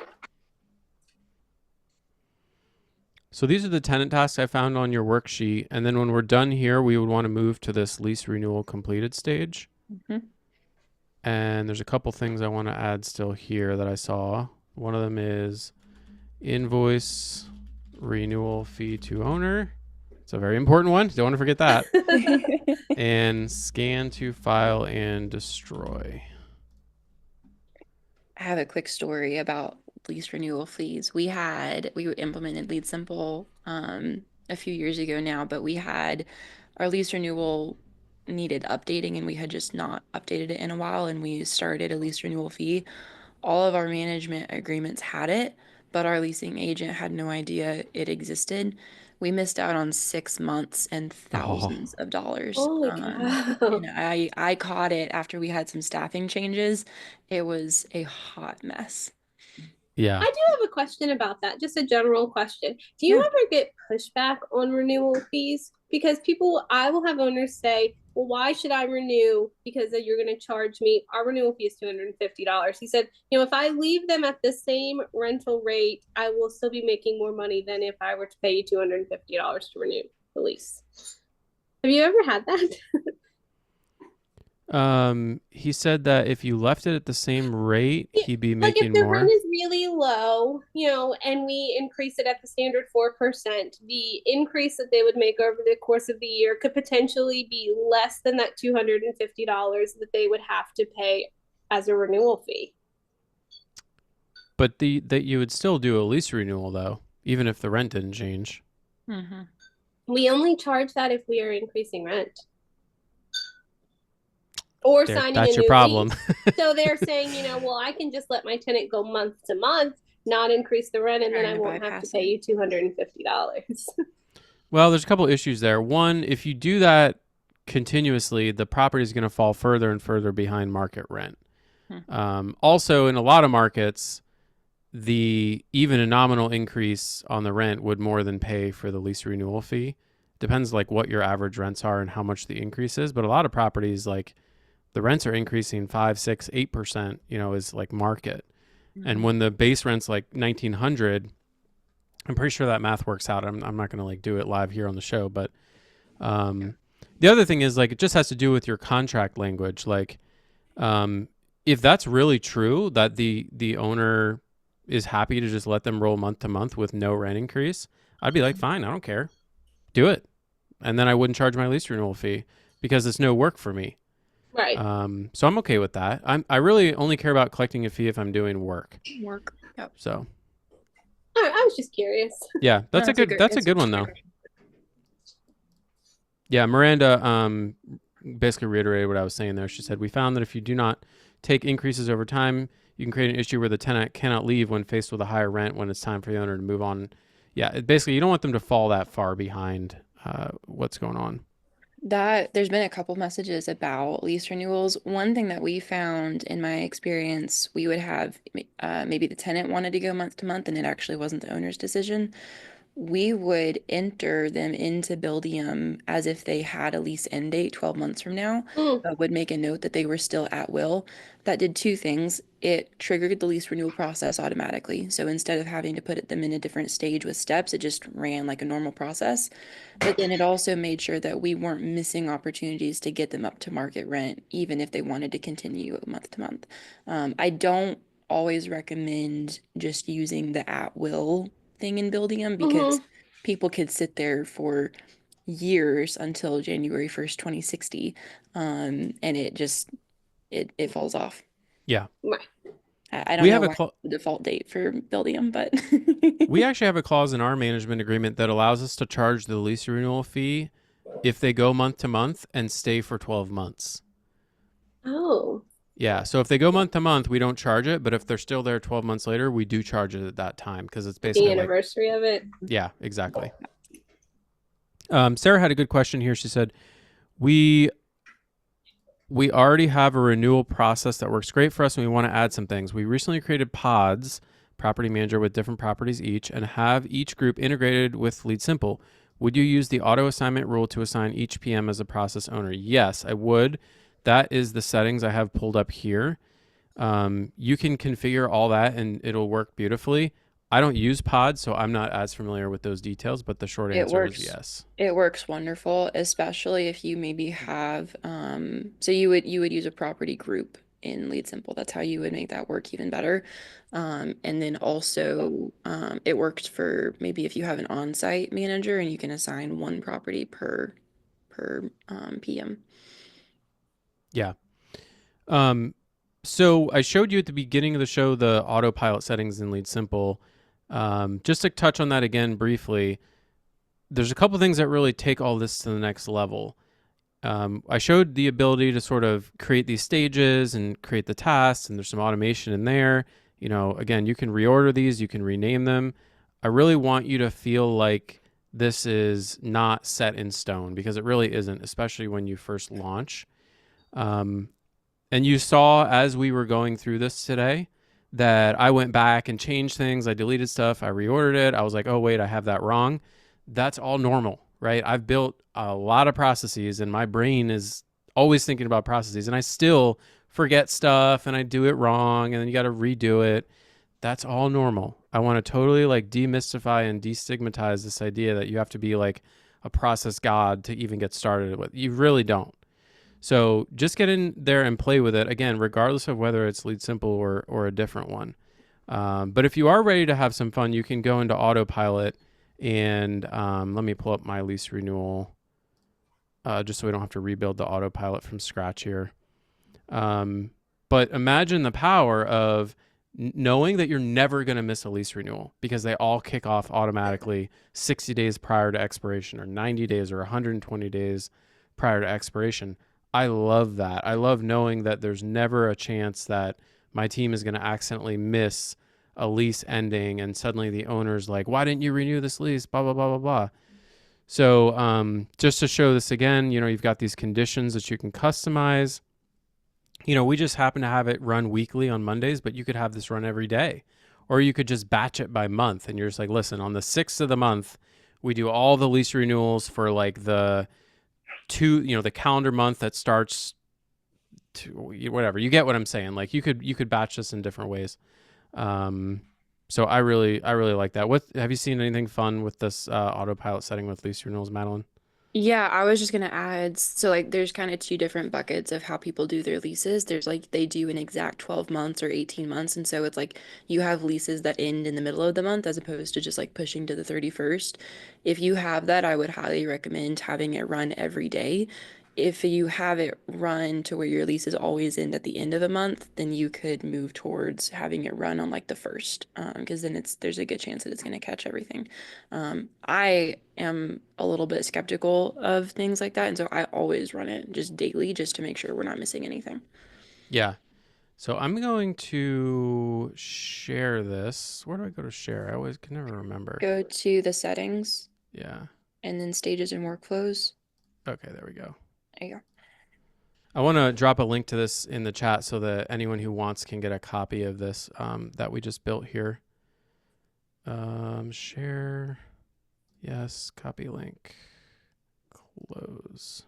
Speaker 1: So these are the tenant tasks I found on your worksheet. And then when we're done here, we would want to move to this lease renewal completed stage.
Speaker 2: Mm-hmm.
Speaker 1: And there's a couple things I want to add still here that I saw. One of them is invoice renewal fee to owner. It's a very important one. Don't want to forget that. And scan to file and destroy.
Speaker 2: I have a quick story about lease renewal fees. We implemented Lead Simple a few years ago now, but we had our lease renewal needed updating and we had just not updated it in a while, and we started a lease renewal fee. All of our management agreements had it, but our leasing agent had no idea it existed. We missed out on 6 months and
Speaker 1: Oh,
Speaker 2: thousands of dollars.
Speaker 3: Holy
Speaker 2: And
Speaker 3: cow.
Speaker 2: I caught it after we had some staffing changes. It was a hot mess.
Speaker 1: yeah.
Speaker 3: I do have a question about that, just a general question. Do you
Speaker 2: Yeah.
Speaker 3: ever get pushback on renewal fees? Because I will have owners say, well, why should I renew? Because you're going to charge me. Our renewal fee is $250. He said, if I leave them at the same rental rate, I will still be making more money than if I were to pay you $250 to renew the lease. Have you ever had that?
Speaker 1: He said that if you left it at the same rate,
Speaker 3: Yeah,
Speaker 1: he'd be
Speaker 3: like if
Speaker 1: making
Speaker 3: the rent
Speaker 1: more.
Speaker 3: is really low, and we increase it at the standard 4%, the increase that they would make over the course of the year could potentially be less than that $250 that they would have to pay as a renewal fee.
Speaker 1: But that you would still do a lease renewal though, even if the rent didn't change.
Speaker 2: Mm-hmm.
Speaker 3: We only charge that if we are increasing rent or signing a
Speaker 1: That's your
Speaker 3: new
Speaker 1: problem.
Speaker 3: lease. So they're saying, well, I can just let my tenant go month to month, not increase the rent, and then I won't have to pay you $250.
Speaker 1: Well, there's a couple issues there. One, if you do that continuously, the property is going to fall further and further behind market rent. Also, in a lot of markets, even a nominal increase on the rent would more than pay for the lease renewal fee. Depends like what your average rents are and how much the increase is. But a lot of properties, like the rents are increasing 5, 6, 8%, is like market. And when the base rent's like 1,900, I'm pretty sure that math works out. I'm not going to like do it live here on the show, but the other thing is like it just has to do with your contract language. Like if that's really true that the owner is happy to just let them roll month to month with no rent increase, I'd be like, fine, I don't care, do it, and then I wouldn't charge my lease renewal fee because it's no work for me.
Speaker 3: Right.
Speaker 1: So I'm okay with that. I really only care about collecting a fee if I'm doing work.
Speaker 2: Yep.
Speaker 1: So
Speaker 3: I was just curious.
Speaker 1: yeah, that's a good one though. Yeah, Miranda basically reiterated what I was saying there. She said, we found that if you do not take increases over time, you can create an issue where the tenant cannot leave when faced with a higher rent when it's time for the owner to move on. Yeah, basically you don't want them to fall that far behind what's going on.
Speaker 2: There's been a couple messages about lease renewals. One thing that we found in my experience, we would have maybe the tenant wanted to go month to month and it actually wasn't the owner's decision. We would enter them into Buildium as if they had a lease end date 12 months from now, but would make a note that they were still at will. That did two things. It triggered the lease renewal process automatically. So instead of having to put them in a different stage with steps, it just ran like a normal process. But then it also made sure that we weren't missing opportunities to get them up to market rent, even if they wanted to continue month to month. I don't always recommend just using the at will thing in Buildium because people could sit there for years until January 1st, 2060. And it falls off.
Speaker 1: Yeah.
Speaker 3: Right.
Speaker 2: I don't know why the default date for Buildium, but
Speaker 1: we actually have a clause in our management agreement that allows us to charge the lease renewal fee if they go month to month and stay for 12 months.
Speaker 3: Oh.
Speaker 1: Yeah, so if they go month to month, we don't charge it, but if they're still there 12 months later, we do charge it at that time because it's basically
Speaker 3: the anniversary of it.
Speaker 1: Yeah, exactly. Sarah had a good question here. She said, we already have a renewal process that works great for us and we want to add some things. We recently created pods, property manager with different properties each, and have each group integrated with Lead Simple. Would you use the auto assignment rule to assign each PM as a process owner? Yes, I would. That is the settings I have pulled up here. You can configure all that and it'll work beautifully. I don't use pods, so I'm not as familiar with those details, but the short answer is yes.
Speaker 2: It works wonderful, especially if you maybe have, so you would use a property group in Lead Simple. That's how you would make that work even better. And then also, it worked for maybe if you have an on-site manager and you can assign one property per PM.
Speaker 1: Yeah. Um, so I showed you at the beginning of the show the autopilot settings in Lead Simple. Just to touch on that again briefly, there's a couple things that really take all this to the next level. I showed the ability to sort of create these stages and create the tasks, and there's some automation in there. You know, again, you can reorder these, you can rename them. I really want you to feel like this is not set in stone because it really isn't, especially when you first launch. Um, and you saw as we were going through this today that I went back and changed things. I deleted stuff. I reordered it. I was like, oh, wait, I have that wrong. That's all normal, right? I've built a lot of processes and my brain is always thinking about processes and I still forget stuff and I do it wrong and then you got to redo it. That's all normal. I want to totally like demystify and destigmatize this idea that you have to be like a process god to even get started with. You really don't. So just get in there and play with it again, regardless of whether it's Lead Simple or a different one. But if you are ready to have some fun, you can go into autopilot and let me pull up my lease renewal just so we don't have to rebuild the autopilot from scratch here. But imagine the power of knowing that you're never going to miss a lease renewal because they all kick off automatically 60 days prior to expiration or 90 days or 120 days prior to expiration. I love that. I love knowing that there's never a chance that my team is going to accidentally miss a lease ending and suddenly the owner's like, why didn't you renew this lease? Blah, blah, blah, blah, blah. So just to show this again, you know, you've got these conditions that you can customize. You know, we just happen to have it run weekly on Mondays, but you could have this run every day. Or you could just batch it by month and you're just like, listen, on the 6th of the month, we do all the lease renewals for like the the calendar month that starts to whatever. You get what I'm saying. Like you could batch this in different ways. So I really like that. What have you seen anything fun with this autopilot setting with lease renewals, Madeline?
Speaker 2: Yeah, I was just gonna add, so like there's kind of two different buckets of how people do their leases. There's like they do an exact 12 months or 18 months, and so it's like you have leases that end in the middle of the month as opposed to just like pushing to the 31st. If you have that, I would highly recommend having it run every day. If you have it run to where your leases always end at the end of a month, then you could move towards having it run on like the first, because then there's a good chance that it's going to catch everything. I am a little bit skeptical of things like that, and so I always run it just daily just to make sure we're not missing anything.
Speaker 1: Yeah. So I'm going to share this. Where do I go to share? I always can never remember.
Speaker 2: Go to the settings
Speaker 1: Yeah.
Speaker 2: and then stages and workflows.
Speaker 1: Okay, there we go.
Speaker 2: There you go.
Speaker 1: I want to drop a link to this in the chat so that anyone who wants can get a copy of this that we just built here. Share. Yes, copy link. Close.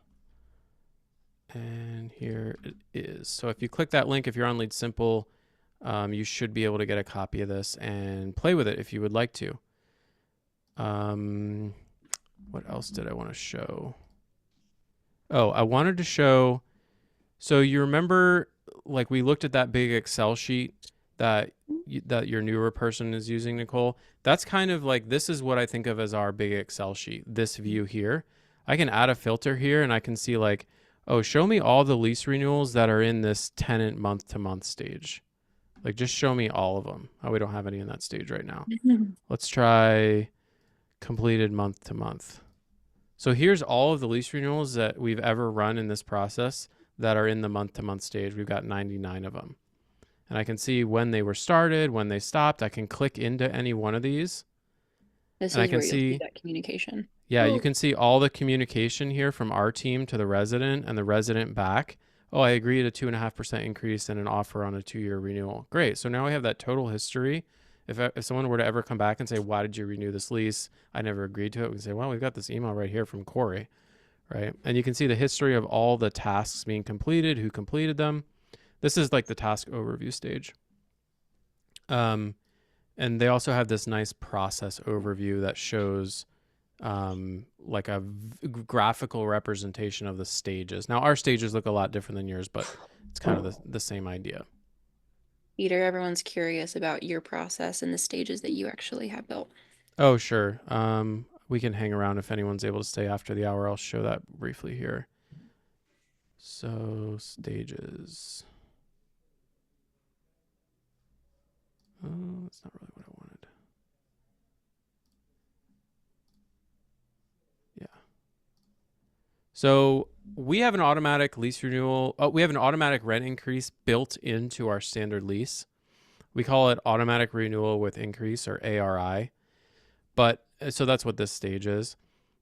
Speaker 1: And here it is. So if you click that link, if you're on Lead Simple, you should be able to get a copy of this and play with it if you would like to. What else did I want to show? Oh, I wanted to show. So you remember, like we looked at that big Excel sheet that that your newer person is using, Nicole. That's kind of like this is what I think of as our big Excel sheet. This view here, I can add a filter here, and I can see like, oh, show me all the lease renewals that are in this tenant month to month stage. Like just show me all of them. Oh, we don't have any in that stage right now. Let's try completed month to month. So here's all of the lease renewals that we've ever run in this process that are in the month to month stage. We've got 99 of them. And I can see when they were started, when they stopped. I can click into any one of these.
Speaker 2: This
Speaker 1: and I
Speaker 2: is
Speaker 1: can
Speaker 2: where you'll see
Speaker 1: see
Speaker 2: that communication.
Speaker 1: Yeah, you can see all the communication here from our team to the resident and the resident back. Oh, I agree to 2.5% increase and an offer on a 2-year renewal. Great. So now we have that total history. If someone were to ever come back and say, why did you renew this lease? I never agreed to it. We can say, well, we've got this email right here from Corey, right? And you can see the history of all the tasks being completed, who completed them. This is like the task overview stage. And they also have this nice process overview that shows like a graphical representation of the stages. Now our stages look a lot different than yours, but It's kind of the same idea.
Speaker 2: Peter, everyone's curious about your process and the stages that you actually have built.
Speaker 1: Oh, sure. We can hang around if anyone's able to stay after the hour. I'll show that briefly here. So stages. Oh, that's not really what I wanted. Yeah. So we have an automatic lease renewal. Oh, we have an automatic rent increase built into our standard lease. We call it automatic renewal with increase, or ARI. But so that's what this stage is.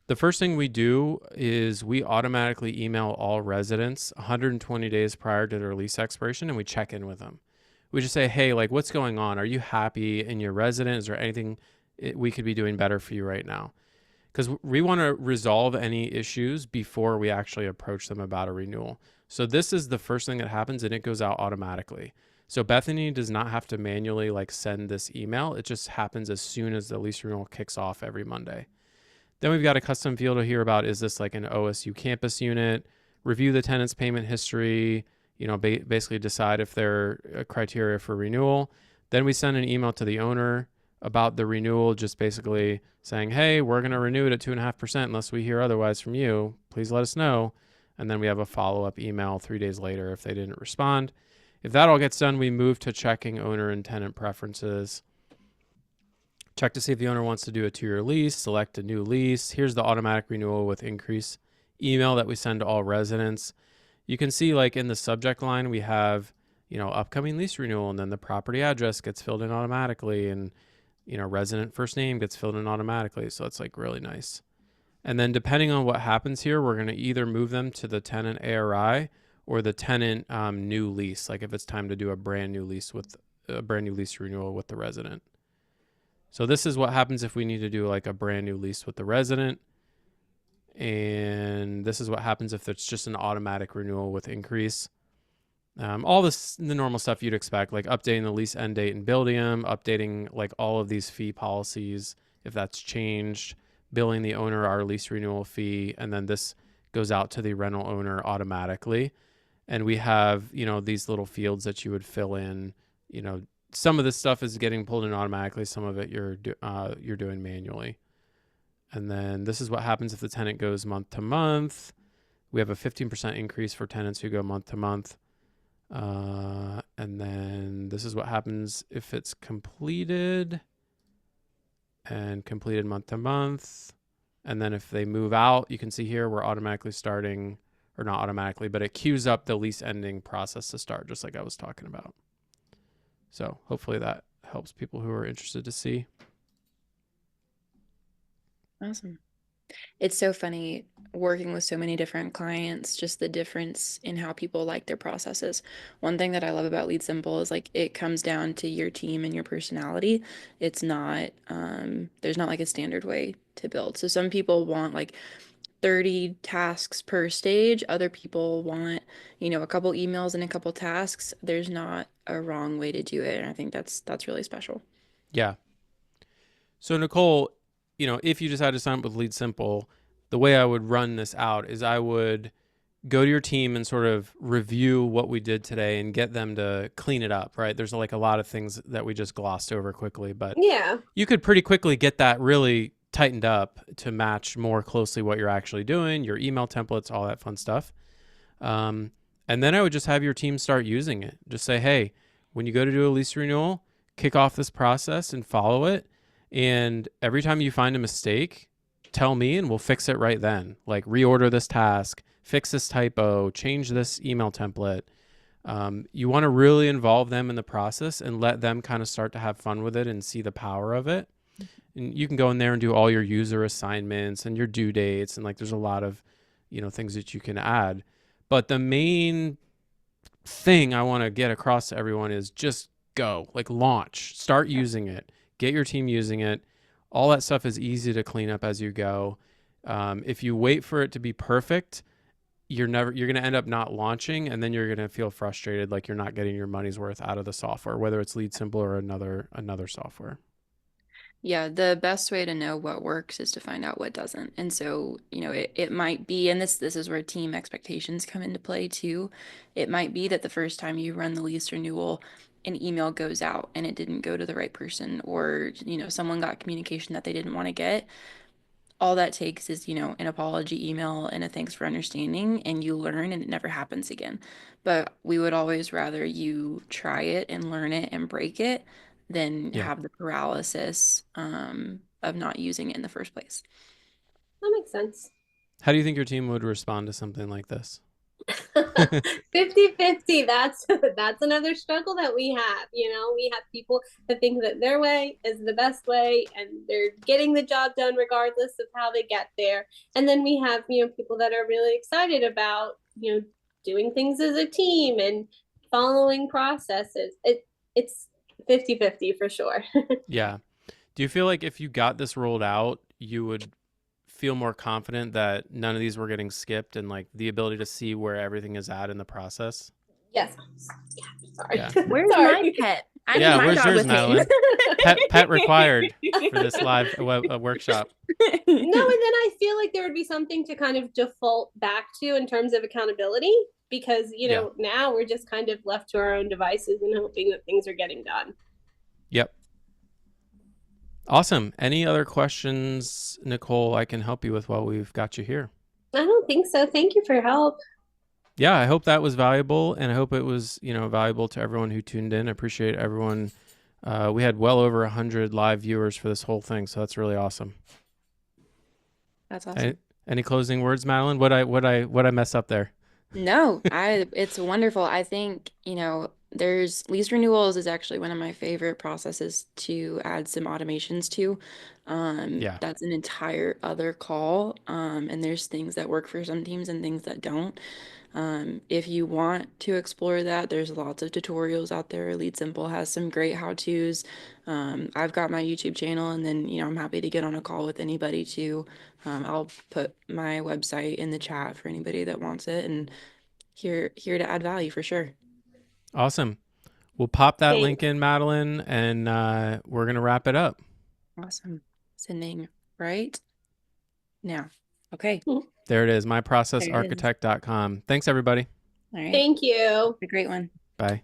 Speaker 1: The first thing we do is we automatically email all residents 120 days prior to their lease expiration, and we check in with them. We just say, hey, like, what's going on? Are you happy in your residence? Is there anything we could be doing better for you right now? Because we want to resolve any issues before we actually approach them about a renewal. So this is the first thing that happens, and it goes out automatically. So Bethany does not have to manually like send this email. It just happens as soon as the lease renewal kicks off every Monday. Then we've got a custom field to hear about, is this like an OSU campus unit? Review the tenant's payment history, basically decide if they're a criteria for renewal. Then we send an email to the owner about the renewal, just basically saying, hey, we're going to renew it at 2.5% unless we hear otherwise from you. Please let us know. And then we have a follow-up email 3 days later if they didn't respond. If that all gets done, we move to checking owner and tenant preferences. Check to see if the owner wants to do a 2-year lease, select a new lease. Here's the automatic renewal with increase email that we send to all residents. You can see like in the subject line, we have, upcoming lease renewal, and then the property address gets filled in automatically, and, resident first name gets filled in automatically. So it's like really nice. And then depending on what happens here, we're going to either move them to the tenant ARI or the tenant new lease. Like if it's time to do a brand new lease renewal with the resident. So this is what happens if we need to do like a brand new lease with the resident. And this is what happens if it's just an automatic renewal with increase. All this, the normal stuff you'd expect, like updating the lease end date and buildium, updating like all of these fee policies if that's changed, billing the owner our lease renewal fee, and then this goes out to the rental owner automatically. And we have, these little fields that you would fill in. Some of this stuff is getting pulled in automatically. Some of it you're doing manually. And then this is what happens if the tenant goes month to month. We have a 15% increase for tenants who go month to month. And then this is what happens if it's completed month to month. And then if they move out, you can see here we're automatically starting, or not automatically, but it queues up the lease ending process to start, just like I was talking about. So hopefully that helps people who are interested to see.
Speaker 2: Awesome. It's so funny working with so many different clients, just the difference in how people like their processes. One thing that I love about Lead Simple is like it comes down to your team and your personality. It's not, there's not like a standard way to build. So some people want like 30 tasks per stage. Other people want, a couple emails and a couple tasks. There's not a wrong way to do it. And I think that's really special.
Speaker 1: Yeah. So Nicole, if you decide to sign up with Lead Simple, the way I would run this out is I would go to your team and sort of review what we did today and get them to clean it up, right? There's like a lot of things that we just glossed over quickly, but
Speaker 3: Yeah.
Speaker 1: you could pretty quickly get that really tightened up to match more closely what you're actually doing, your email templates, all that fun stuff. And then I would just have your team start using it. Just say, hey, when you go to do a lease renewal, kick off this process and follow it. And every time you find a mistake, tell me and we'll fix it right then. Like reorder this task, fix this typo, change this email template. You want to really involve them in the process and let them kind of start to have fun with it and see the power of it. And you can go in there and do all your user assignments and your due dates. And like, there's a lot of, things that you can add. But the main thing I want to get across to everyone is just go, like launch, start using it. Get your team using it. All that stuff is easy to clean up as you go. If you wait for it to be perfect, you're going to end up not launching, and then you're going to feel frustrated, like you're not getting your money's worth out of the software, whether it's Lead Simple or another software.
Speaker 2: Yeah, the best way to know what works is to find out what doesn't. And so, it might be, and this is where team expectations come into play too. It might be that the first time you run the lease renewal, an email goes out and it didn't go to the right person, or, someone got communication that they didn't want to get. All that takes is, an apology email and a thanks for understanding, and you learn and it never happens again. But we would always rather you try it and learn it and break it than
Speaker 1: Yeah.
Speaker 2: have the paralysis of not using it in the first place.
Speaker 3: That makes sense.
Speaker 1: How do you think your team would respond to something like this?
Speaker 3: 50-50. That's another struggle that we have. We have people that think that their way is the best way and they're getting the job done regardless of how they get there. And then we have, people that are really excited about, doing things as a team and following processes. It's 50-50 for sure.
Speaker 1: Yeah. Do you feel like if you got this rolled out, you would feel more confident that none of these were getting skipped and like the ability to see where everything is at in the process?
Speaker 3: Yes. Sorry.
Speaker 1: Yeah.
Speaker 2: Where's my
Speaker 3: Sorry.
Speaker 2: pet? I need
Speaker 1: Yeah,
Speaker 2: my
Speaker 1: where's
Speaker 2: dog
Speaker 1: yours,
Speaker 2: with me.
Speaker 1: Madeline? Pet required for this live workshop.
Speaker 3: No, and then I feel like there would be something to kind of default back to in terms of accountability because,
Speaker 1: Yeah.
Speaker 3: now we're just kind of left to our own devices and hoping that things are getting done.
Speaker 1: Yep. Awesome. Any other questions, Nicole, I can help you with while we've got you here?
Speaker 3: I don't think so. Thank you for your help.
Speaker 1: Yeah, I hope that was valuable, and I hope it was, valuable to everyone who tuned in. I appreciate everyone. We had well over 100 live viewers for this whole thing, so that's really awesome.
Speaker 2: That's awesome.
Speaker 1: Any closing words, Madeline? What I mess up there?
Speaker 2: No, it's wonderful. I think, there's lease renewals is actually one of my favorite processes to add some automations to.
Speaker 1: Yeah.
Speaker 2: That's an entire other call. And there's things that work for some teams and things that don't. If you want to explore that, there's lots of tutorials out there. Lead Simple has some great how-tos. I've got my YouTube channel, and then, I'm happy to get on a call with anybody too. I'll put my website in the chat for anybody that wants it, and here to add value for sure.
Speaker 1: Awesome. We'll pop that
Speaker 3: Thanks.
Speaker 1: link in, Madeline, and we're going to wrap it up.
Speaker 2: Awesome. Sending right now. Okay.
Speaker 1: There it is, myprocessarchitect.com. Thanks, everybody.
Speaker 2: All right.
Speaker 3: Thank you.
Speaker 2: A great one.
Speaker 1: Bye.